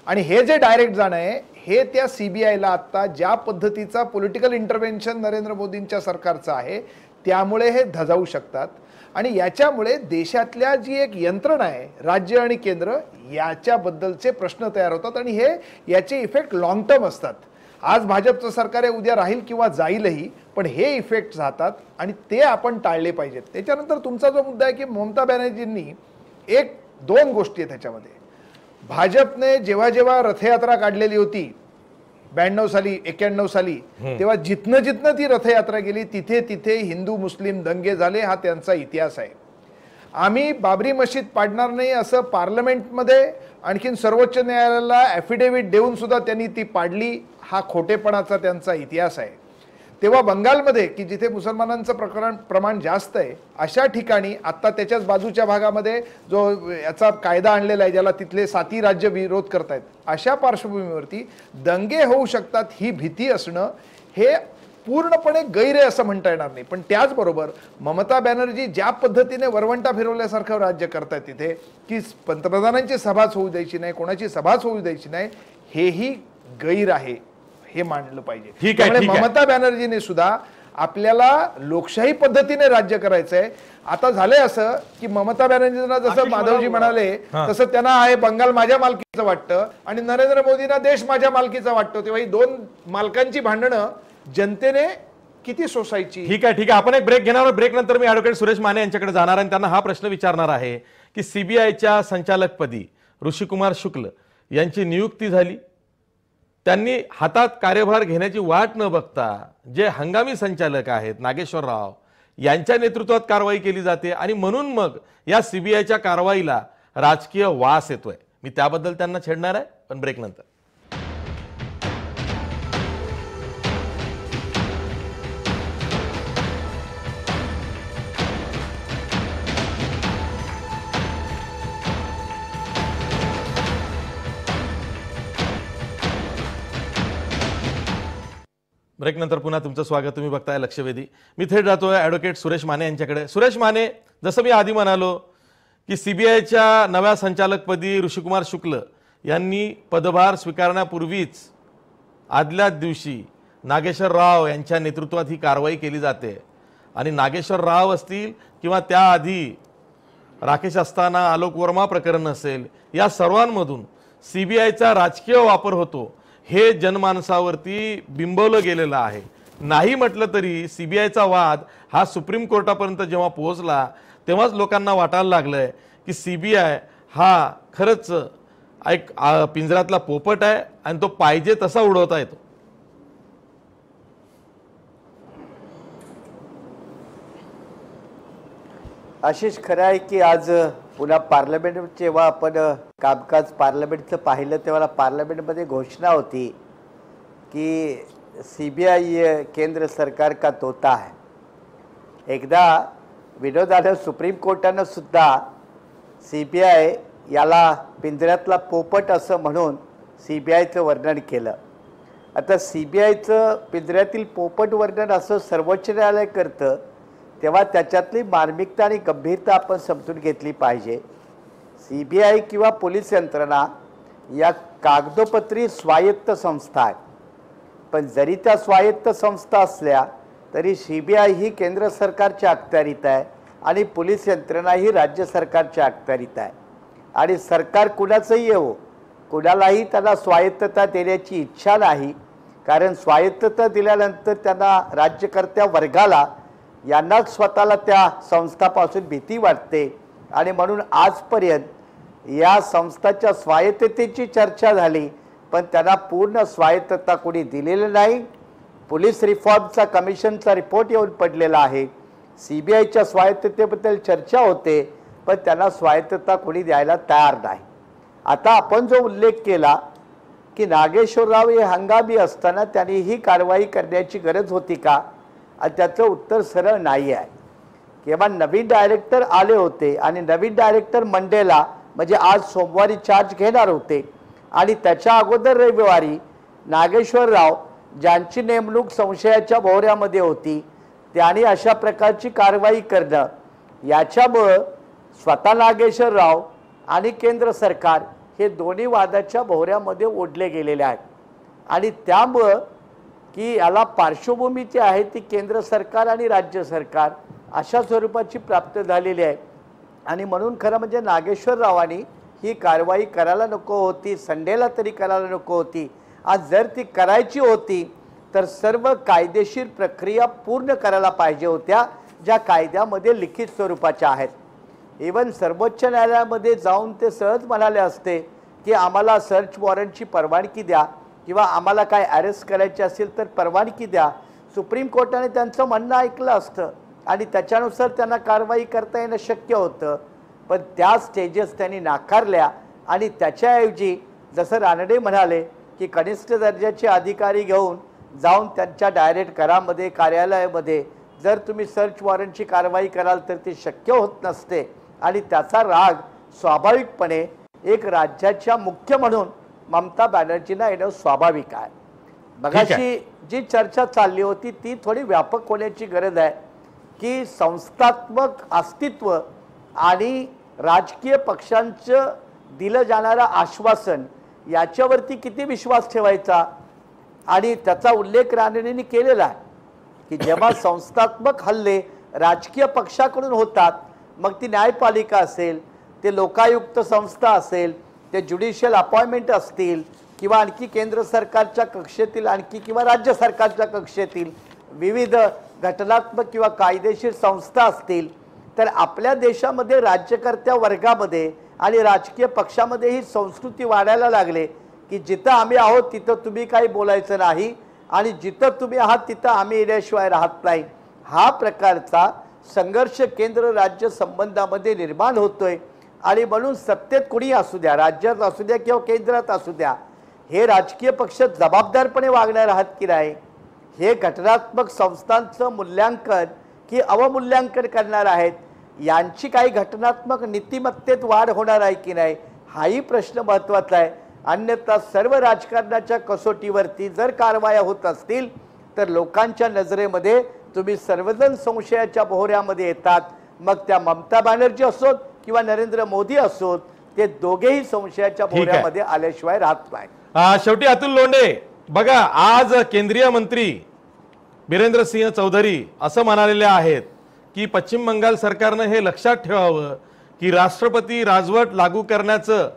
आणि हे जे डायरेक्ट जाणं आहे हे त्या सीबीआयला आत्ता ज्या पद्धतीचा पॉलिटिकल इंटरव्हेन्शन नरेंद्र मोदींच्या सरकारचं आहे त्यामुळे हे धजावू शकतात. आणि याच्यामुळे देशातल्या जी एक यंत्रणा आहे, राज्य आणि केंद्र, याच्याबद्दलचे प्रश्न तयार होतात आणि हे याचे इफेक्ट लॉंग टर्म असतात. आज भाजपचं सरकार आहे, उद्या राहील किंवा जाईलही, पण हे इफेक्ट राहतात आणि ते आपण टाळले पाहिजेत. त्याच्यानंतर तुमचा जो मुद्दा आहे की ममता बॅनर्जींनी दोन गोष्टी आहेत त्याच्यामध्ये. भाजपने जेव्हा जेव्हा रथयात्रा काढलेली होती 92 साली 91 साली, तेव्हा जिथनं जिथनं ती रथयात्रा गेली तिथे तिथे हिंदू मुस्लिम दंगे झाले. हा त्यांचा इतिहास आहे. आम्ही बाबरी मशीद पाडणार नाही असं पार्लमेंटमध्ये आणखीन सर्वोच्च न्यायालयाला ॲफिडेव्हिट देऊन सुद्धा त्यांनी ती पाडली. हा खोटेपणाचा त्यांचा इतिहास आहे. तेव्हा बंगालमध्ये की जिथे मुसलमानांचं प्रमाण जास्त आहे अशा ठिकाणी आत्ता त्याच्याच बाजूच्या भागामध्ये जो याचा कायदा आणलेला आहे ज्याला तिथले 7 राज्य विरोध करतायत, अशा पार्श्वभूमीवरती दंगे होऊ शकतात ही भीती असणं हे पूर्णपणे गैर आहे असं म्हणता येणार नाही. पण त्याचबरोबर ममता बॅनर्जी ज्या पद्धतीने वरवंटा फिरवल्यासारखं राज्य करतायत तिथे की पंतप्रधानांची सभाच होऊ द्यायची नाही, कोणाची सभाच होऊ द्यायची नाही, हेही गैर आहे, हे मानलं पाहिजे. ठीक आहे, त्यामुळे ठीक आहे. ममता बॅनर्जीने सुद्धा आपल्याला लोकशाही पद्धतीने राज्य करायचंय. आता झालंय असं की ममता बॅनर्जींना जसं माधवजी म्हणाले तसं त्यांना आहे बंगाल माझ्या मालकीचं वाटतं आणि नरेंद्र मोदींना देश माझ्या मालकीचा वाटतो. तेव्हा ही दोन मालकांची भांडणं जनतेने किती सोसायची. ठीक आहे, ठीक आहे. आपण एक ब्रेक घेणार. ब्रेक नंतर मी ॲडव्होकेट सुरेश माने यांच्याकडे जाणार आणि त्यांना हा प्रश्न विचारणार आहे की सीबीआयच्या संचालकपदी ऋषिकुमार शुक्ल यांची नियुक्ती झाली. त्यांनी हातात कार्यभार घेण्याची वाट न बघता जे हंगामी संचालक आहेत नागेश्वर राव यांच्या नेतृत्वात कारवाई केली जाते आणि म्हणून मग या सीबीआयच्या कारवाईला राजकीय वास येतोय. मी त्याबद्दल त्यांना छेडणार आहे, पण ब्रेक नंतर. ब्रेक नंतर पुन्हा तुमचं स्वागत. तुम्ही बघताय लक्षवेधी. मी थेट जातोय ॲडव्होकेट सुरेश माने यांच्याकडे. सुरेश माने, जसं मी आधी म्हणालो की सीबीआयच्या नव्या संचालकपदी ऋषिकुमार शुक्ल यांनी पदभार स्वीकारण्यापूर्वीच आदल्याच दिवशी नागेश्वर राव यांच्या नेतृत्वात ही कारवाई केली जाते आणि नागेश्वर राव असतील किंवा त्याआधी राकेश असताना आलोक वर्मा प्रकरण असेल, या सर्वांमधून सीबीआयचा राजकीय वापर होतो हे जनमानसावरती बिंबवलं गेलेलं आहे. नाही म्हटलं तरी सीबीआयचा वाद हा सुप्रीम कोर्टापर्यंत जेव्हा पोहोचला तेव्हाच लोकांना वाटायला लागलंय की सीबीआय हा खरंच एक पिंजऱ्यातला पोपट आहे आणि तो पाहिजे तसा उडवता येतो. आशिष, खरं आहे की आज पुन्हा पार्लमेंट जेव्हा आपण कामकाज पार्लमेंटचं पाहिलं तेव्हा पार्लमेंटमध्ये घोषणा होती की सीबीआय केंद्र सरकार का तोता है. एकदा विनोदानं सुप्रीम कोर्टानं सुद्धा सीबीआय याला पिंजऱ्यातला पोपट असं म्हणून सीबीआयचं वर्णन केलं. आता सीबीआयचं पिंजऱ्यातील पोपट वर्णन असं सर्वोच्च न्यायालय करतं तेव्हा त्याच्यातली मार्मिकता आणि गंभीरता आपण समजून घेतली पाहिजे. सीबीआय किंवा पोलीस यंत्रणा या कागदोपत्री स्वायत्त संस्था आहेत, पण जरी त्या स्वायत्त संस्था असल्या तरी सीबीआय ही केंद्र सरकारच्या अखत्यारीत आहे आणि पोलीस यंत्रणा ही राज्य सरकारच्या अखत्यारीत आहे. आणि सरकार कुणाचंही येवो, कुणालाही त्यांना स्वायत्तता देण्याची इच्छा नाही, कारण स्वायत्तता दिल्यानंतर त्यांना राज्यकर्त्या वर्गाला यांना स्वतःला त्या संस्थापासून भीती वाटते. आणि म्हणून आजपर्यंत या संस्थाच्या स्वायत्ततेची चर्चा झाली पण त्यांना पूर्ण स्वायत्तता कोणी दिलेली नाही. पोलीस रिफॉर्मचा कमिशनचा रिपोर्ट येऊन पडलेला आहे. CBIच्या स्वायत्ततेबद्दल चर्चा होते, पण त्यांना स्वायत्तता कोणी द्यायला तयार नाही. आता आपण जो उल्लेख केला की नागेश्वर राव हे हंगामी असताना त्यांनी ही कारवाई करण्याची गरज होती का, आणि त्याचं उत्तर सरळ नाही आहे. केव्हा नवीन डायरेक्टर आले होते आणि नवीन डायरेक्टर मंडेला म्हणजे आज सोमवारी चार्ज घेणार होते, आणि त्याच्या अगोदर रविवारी नागेश्वर राव ज्यांची नेमणूक संशयाच्या भोवऱ्यामध्ये होती त्यांनी अशा प्रकारची कारवाई करणं, याच्यामुळं स्वतः नागेश्वर राव आणि केंद्र सरकार हे दोन्ही वादाच्या भोवऱ्यामध्ये ओढले गेलेले आहेत. आणि त्यामुळं की याला पार्श्वभूमी जी आहे ती केंद्र सरकार आणि राज्य सरकार अशा स्वरूपाची प्राप्त झालेली आहे. आणि म्हणून खरं म्हणजे नागेश्वर रावांनी ही कारवाई करायला नको होती, संडेला तरी करायला नको होती. आज जर ती करायची होती तर सर्व कायदेशीर प्रक्रिया पूर्ण करायला पाहिजे होत्या, ज्या कायद्यामध्ये लिखित स्वरूपाच्या आहेत. इवन सर्वोच्च न्यायालयामध्ये जाऊन ते सहज म्हणाले असते की आम्हाला सर्च वॉरंटची परवानगी द्या किंवा आम्हाला काय अरेस्ट करायचे असेल तर परवानगी द्या. सुप्रीम कोर्टाने त्यांचं म्हणणं ऐकलं असतं आणि त्याच्यानुसार त्यांना कारवाई करता येणं शक्य होतं. पण त्या स्टेजेस त्यांनी नाकारल्या आणि त्याच्याऐवजी जसं रानडे म्हणाले की कनिष्ठ दर्जाचे अधिकारी घेऊन जाऊन त्यांच्या डायरेक्ट घरामध्ये कार्यालयामध्ये जर तुम्ही सर्च वॉरंटची कारवाई कराल तर ती शक्य होत नसते. आणि त्याचा राग स्वाभाविकपणे एक राज्याच्या मुख्य म्हणून ममता बॅनर्जींना येणं स्वाभाविक आहे. मगाशी जी चर्चा चालली होती ती थोडी व्यापक होण्याची गरज आहे की संस्थात्मक अस्तित्व आणि राजकीय पक्षांचं दिलं जाणारं आश्वासन याच्यावरती किती विश्वास ठेवायचा. आणि त्याचा उल्लेख रानडेंनी केलेला आहे की जेव्हा संस्थात्मक हल्ले राजकीय पक्षाकडून होतात, मग ती न्यायपालिका असेल, ते लोकायुक्त संस्था असेल, ते ज्युडिशियल अपॉइंटमेंट असतील किंवा आणखी केंद्र सरकारच्या कक्षेतील आणखी किंवा राज्य सरकारच्या कक्षेतील विविध घटनात्मक किंवा कायदेशीर संस्था असतील, तर आपल्या देशामध्ये राज्यकर्त्या वर्गामध्ये आणि राजकीय पक्षामध्ये ही संस्कृती वाढायला लागले की जिथं आम्ही आहोत तिथं तुम्ही काही बोलायचं नाही आणि जिथं तुम्ही आहात तिथं आम्ही येण्याशिवाय राहत नाही. हा प्रकारचा संघर्ष केंद्र राज्य संबंधामध्ये निर्माण होतोय. आणि म्हणून सत्तेत कुणी असू द्या, राज्यात असू द्या किंवा केंद्रात असू द्या, हे राजकीय पक्ष जबाबदारपणे वागणार आहात की नाही, हे घटनात्मक संस्थांचं मूल्यांकन की अवमूल्यांकन करणार आहेत, यांची काही घटनात्मक नीतिमत्तेत वाढ होणार आहे की नाही, हाही प्रश्न महत्त्वाचा आहे. अन्यथा सर्व राजकारणाच्या कसोटीवरती जर कारवाया होत असतील तर लोकांच्या नजरेमध्ये तुम्ही सर्वजण संशयाच्या भोवऱ्यामध्ये येतात. मग त्या ममता बॅनर्जी असोत किंवा नरेंद्र मोदी असोत, ते दोघेही संशयाच्या भोवऱ्यामध्ये आल्याशिवाय राहत नाही. शेवटी अतुल लोंढे बघा, आज केंद्रीय मंत्री बिरेंद्र सिंह चौधरी असं म्हणालेले आहेत की पश्चिम बंगाल सरकारनं हे लक्षात ठेवावं की राष्ट्रपती राजवट लागू करण्याचं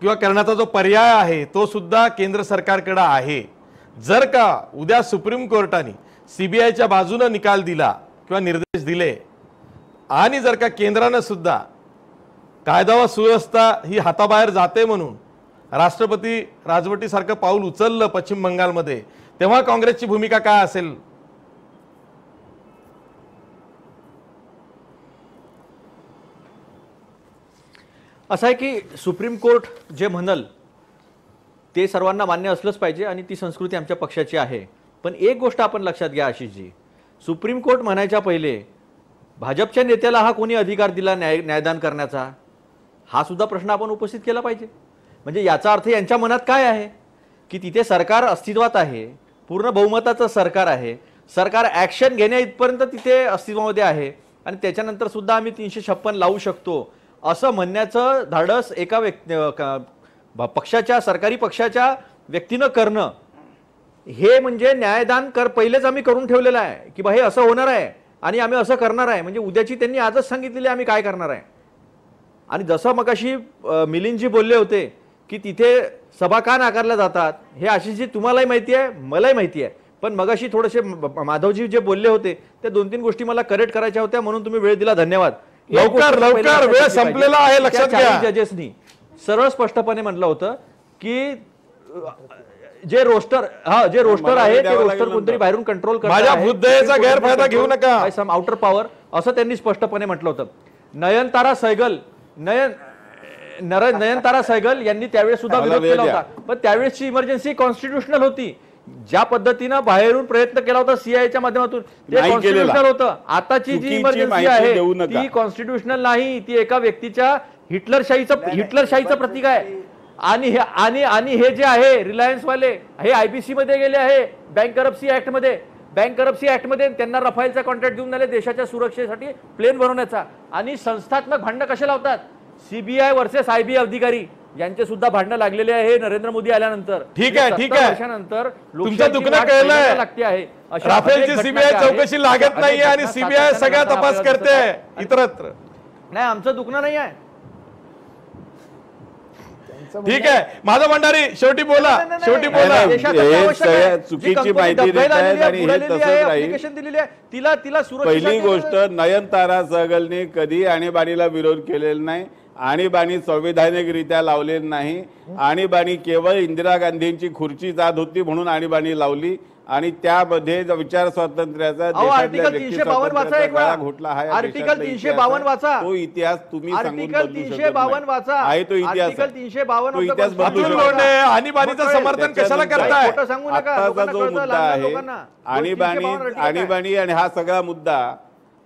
किंवा करण्याचा जो पर्याय आहे तो सुद्धा केंद्र सरकारकडे आहे. जर का उद्या सुप्रीम कोर्टाने CBIच्या बाजूने निकाल दिला किंवा निर्देश दिले आणि जर का केंद्रानं सुद्धा कायदा व सुव्यवस्था ही हाताबाहेर जाते म्हणून राष्ट्रपती राजवटीसारखं पाऊल उचललं पश्चिम बंगालमध्ये, तेव्हा काँग्रेसची भूमिका काय असेल? असं आहे की सुप्रीम कोर्ट जे म्हणल ते सर्वांना मान्य असलंच पाहिजे आणि ती संस्कृती आमच्या पक्षाची आहे. पण एक गोष्ट आपण लक्षात घ्या आशिषजी, सुप्रीम कोर्ट म्हणायच्या पहिले भाजपच्या नेत्याला हा कोणी अधिकार दिला न्यायदान करण्याचा, हा सुद्धा प्रश्न आपण उपस्थित केला पाहिजे. म्हणजे याचा अर्थ यांच्या मनात काय आहे की तिथे सरकार अस्तित्वात आहे, पूर्ण बहुमताचं सरकार आहे, सरकार ॲक्शन घेण्या इथपर्यंत तिथे अस्तित्वामध्ये आहे आणि त्याच्यानंतर सुद्धा आम्ही 356 लावू शकतो असं म्हणण्याचं धाडस एका पक्षाच्या सरकारी पक्षाच्या व्यक्तीनं करणं, हे म्हणजे न्यायदान पहिलेच आम्ही करून ठेवलेलं आहे की बा हे असं होणार आहे आणि आम्ही असं करणार आहे. म्हणजे उद्याची त्यांनी आजच सांगितलेली आम्ही काय करणार आहे. आणि जसं मगाशी मिलिंदजी बोलले होते की तिथे सभा का नाकारल्या जातात, हे आशिषजी तुम्हालाही माहिती आहे, मलाही माहिती आहे. पण मगाशी थोडेसे माधवजी जे बोलले होते त्या 2-3 गोष्टी मला करेक्ट करायच्या होत्या, म्हणून तुम्ही वेळ दिला, धन्यवाद. लवकर वेळ संपलेला आहे, लक्षात घ्या. जजेसनी सरळ स्पष्टपणे म्हटलं होतं की जे रोस्टर मला आहे ते द्यावं रोस्टर लागेल कोणतरी नंतर. बाहेरून कंट्रोल करत माझ्या बुद्धीचा गैरफायदा घेऊ नका. सम आउटर पॉवर असं त्यांनी स्पष्टपणे म्हटलं होतं. नयनतारा सहगल यांनी त्यावेळेस सुद्धा मला विरोध वेळ केला द्या. होता, पण त्यावेळेसची इमर्जन्सी कॉन्स्टिट्युशनल होती. ज्या पद्धतीनं बाहेरून प्रयत्न केला होता सीआयच्या माध्यमातून ते नाही केलेला. कॉन्स्टिट्युशनल होतं. आताची जी चुकीची इमर्जन्सी माहिती आहे देऊ नका. ती कॉन्स्टिट्युशनल नाही, ती एका व्यक्तीच्या हिटलरशाहीचं प्रतीक आहे. आणि हे जे आहे रिलायन्स वाले हे आयबीसी मध्ये गेले आहे, बँक करप्सी ऍक्ट मध्ये त्यांना रफाईलचा कॉन्ट्रॅक्ट देऊन दिले देशाच्या सुरक्षेसाठी प्लेन बनवण्याचा. आणि संस्थात्मक भांडणं कसे लावतात, सीबीआय वर्सेस आयबी अधिकारी यांचे सुद्धा भांडणं लागलेले आहे नरेंद्र मोदी आल्यानंतर. ठीक आहे, ठीक 70 आहे. वर्षानंतर तुमचं दुखणं कळलंय. लागते आहे. अशा राफेलची अनेक सीबीआय घटना आहेत. चौकशी लागत अनेक नाहीये आणि घटना सीबीआय सातत्यानं सगळा घटना तपास आपल्याला करते दिसत आहेत. इतरत्र. नाही, आमचं दुखणं नाही आहे. ठीक आहे, माधव भंडारी शेवटी बोला, नाही, शेवटी नाही, बोला. नाही, हे देशात अत्यावश्यक आहे. सगळ्या जी चुकीची कंपनी माहिती देत डबघाईला आहेत आलेली आहे, आणि हे बुडालेली तसंच आहे, राहील. application दिलेली आहे, तिला पहिली सुरक्षेसाठी गोष्ट, नयनतारा सहगलने कधी आणीबाणीला विरोध केलेला नाही. आणीबाणी संविधानिकरित्या लावलेली नाही. आणीबाणी केवळ इंदिरा गांधींची खुर्ची जात होती म्हणून आणीबाणी लावली आणि त्यामध्ये विचार स्वातंत्र्याचा आर्टिकल 352 वाचा एक वेळा. घोटला हा आर्टिकल 352 वाचा. तो इतिहास तुम्ही सांगून आर्टिकल बदलू शकत 352 नाही. वाचा. आहे तो इतिहास आर्टिकल आहे. 352 तो इतिहास बदलू अतुल शकत लोंढे नाही. आणीबाणीचं समर्थन कशाला करताय? खोटं सांगू नका. आत्ताचा लोकांना जो कळतं, मुद्दा लहान आहे लोकांना. आणीबाणी आणि हा सगळा मुद्दा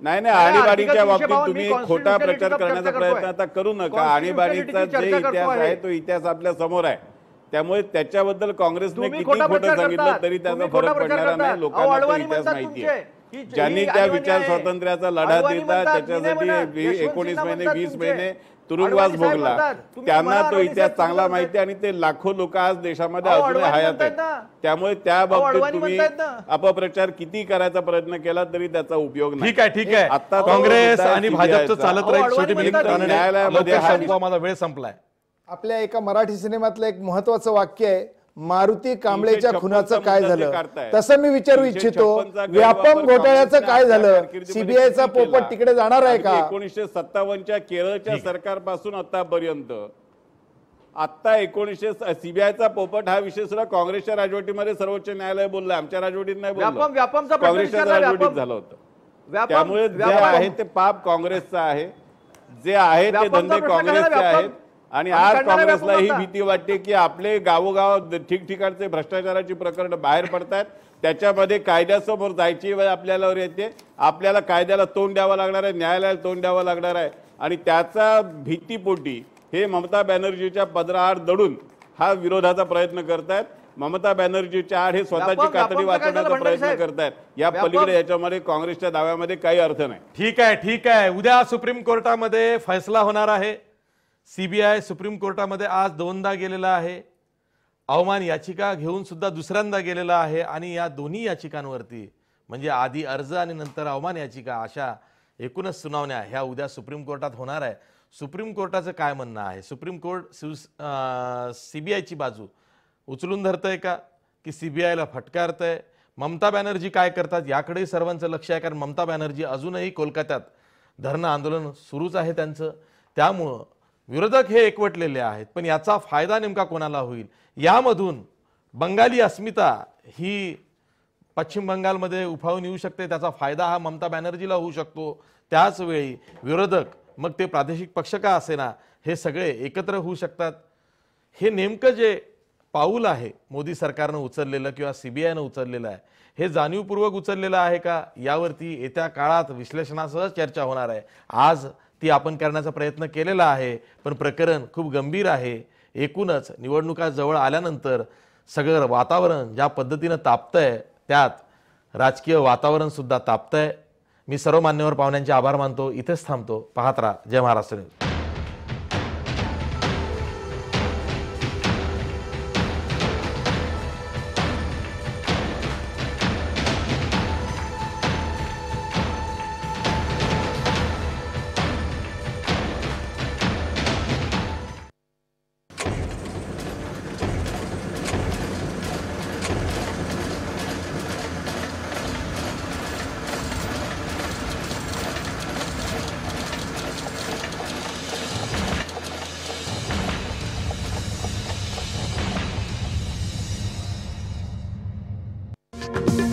नाही नाही, आणीबाणीच्या आर्टिकल बाबतीत 352 तुम्ही मी खोटा प्रचार constitutionality करण्याचा चर्चा प्रयत्न करतोय. आता करू नका. constitutionality आणीबाणीचा चर्चा जे करतो इतिहास आहे. आहे तो इतिहास आपल्या समोर आहे. त्यामुळे त्याच्याबद्दल काँग्रेसने तुम्ही किती खोटा खोटं प्रचार सांगितलं करतात. तरी त्याचा तुम्ही फरक खोटा प्रचार पडणारा नाही. करतात. लोकांना तो अडवाणी इतिहास म्हणतात माहिती तुमचे. आहे. ही ज्यांनी त्या अडवाणी विचार आहे. स्वातंत्र्याचा लढा अडवाणी दिला म्हणतात, त्याच्यासाठी मी नाही म्हणत. 19 यशवंत महिने सिन्हा 20 म्हणतात महिने तुमचे. तुरुंगवास अडवाणी साहेब भोगला. म्हणतात. तुम्ही त्यांना मला तो अडवाणी इतिहास साहेब चांगला म्हणतात. माहिती आहे आणि ते लाखो लोक आज देशामध्ये अहो, अजूनही अडवाणी हयात म्हणतायत आहेत. ना. त्यामुळे त्या बाबतीत अडवाणी तुम्ही म्हणतायत ना. अपप्रचार किती करायचा प्रयत्न केला तरी त्याचा उपयोग नाही. ठीक आहे, ठीक आहे. आता काँग्रेस मुद्दा आहे आणि CBI भाजपचं चा. चालत राहील. अहो, शेवटी अडवाणी मिलिंद म्हणतात. रानडे, न्यायालयामध्ये लवकर हा- संपवा, माझा वेळ संपलाय. आपल्या एका मराठी सिनेमातलं एक महत्वाचं वाक्य आहे, मारुती कांबळेच्या 356 खुनाचं काय मुद्दा ते झालं. काढताय. तसं मी विचारू 356 इच्छितो, चा व्यापम गैरवापर घोटाळ्याचं काँग्रेसने काय आपल्या झालं. कारकिर्दीमध्ये सीबीआयचा किती केला? पोपट तिकडे जाणार आहे का? 1957च्या केरळच्या सरकारपासून आतापर्यंत आता 1900 सीबीआयचा पोपट हा विषय सुद्धा काँग्रेसच्या राजवटीमध्ये सर्वोच्च न्यायालय बोललं. आमच्या राजवटीत नाही व्यापमचा प्रश्न काँग्रेसच्या विचारला, राजवटीत झालं होतं. व्यापम- त्यामुळे जे व्यापम- आहे ते पाप काँग्रेसचं आहे, जे आहे ते व्यापमचा धंदे प्रश्न काँग्रेसचे कळला, व्यापम. आहेत. आणि आम्ही आज काढणारा काँग्रेसला ही व्यापम भीती वाटते की आपले गावोगाव ठिकठिकाणचे भ्रष्टाचाराची प्रकरण बाहेर पडतात. त्याच्यामध्ये कायद्यासमोर जायची वेळ आपल्याला येते. आपल्याला कायद्याला तोंड द्यावं लागणार आहे, न्यायालयाला तोंड द्यावं लागणार आहे. आणि त्याचा भीतीपोटी हे ममता बॅनर्जीच्या पदराआड दडून हा विरोधाचा प्रयत्न करतायत. ममता बॅनर्जीच्या आड हे स्वतःची व्यापम- कातडी व्यापमचं काय झालं वाचवण्याचा भंडारी प्रयत्न साहेब? करतायत. या व्यापम- पलीकडे याच्यामध्ये काँग्रेसच्या दाव्यामध्ये काही अर्थ नाही. ठीक आहे, ठीक आहे. उद्या सुप्रीम कोर्टामध्ये फैसला होणार आहे. सीबीआय सुप्रीम कोर्टामध्ये आज 2दा गेलेला आहे. अवमान याचिका घेऊन सुद्धा दुसऱ्यांदा गेलेला आहे. आणि या दोन्ही याचिकांवरती म्हणजे आधी अर्ज आणि नंतर अवमान याचिका अशा एकूणच सुनावण्या ह्या उद्या सुप्रीम कोर्टात होणार आहे. सुप्रीम कोर्टाचं काय म्हणणं आहे? सुप्रीम कोर्ट सीबीआयची बाजू उचलून धरतंय का की सीबीआयला फटकारतंय? ममता बॅनर्जी काय करतात याकडेही सर्वांचं लक्ष आहे, कारण ममता बॅनर्जी अजूनही कोलकात्यात धरणं आंदोलन सुरूच आहे त्यांचं. त्यामुळं विरोधक हे एकवटलेले आहेत. पण याचा फायदा नेमका कोणाला होईल? यामधून बंगाली अस्मिता ही पश्चिम बंगालमध्ये उफावून येऊ शकते. त्याचा फायदा हा ममता बॅनर्जीला होऊ शकतो. त्याचवेळी विरोधक मग ते प्रादेशिक पक्ष का असेना हे सगळे एकत्र होऊ शकतात. हे नेमकं जे पाऊल आहे मोदी सरकारनं उचललेलं किंवा सीबीआयनं उचललेलं आहे, हे जाणीवपूर्वक उचललेलं आहे का यावरती येत्या काळात विश्लेषणासह चर्चा होणार आहे. आज ती आपण करण्याचा प्रयत्न केलेला आहे, पण प्रकरण खूप गंभीर आहे. एकूणच निवडणुका जवळ आल्यानंतर सगळं वातावरण ज्या पद्धतीनं तापतंय त्यात राजकीय वातावरण सुद्धा तापतंय. मी सर्व मान्यवर पाहुण्यांचे आभार मानतो. इथेच थांबतो. पाहत राहा जय महाराष्ट्र न्यूज. आहे.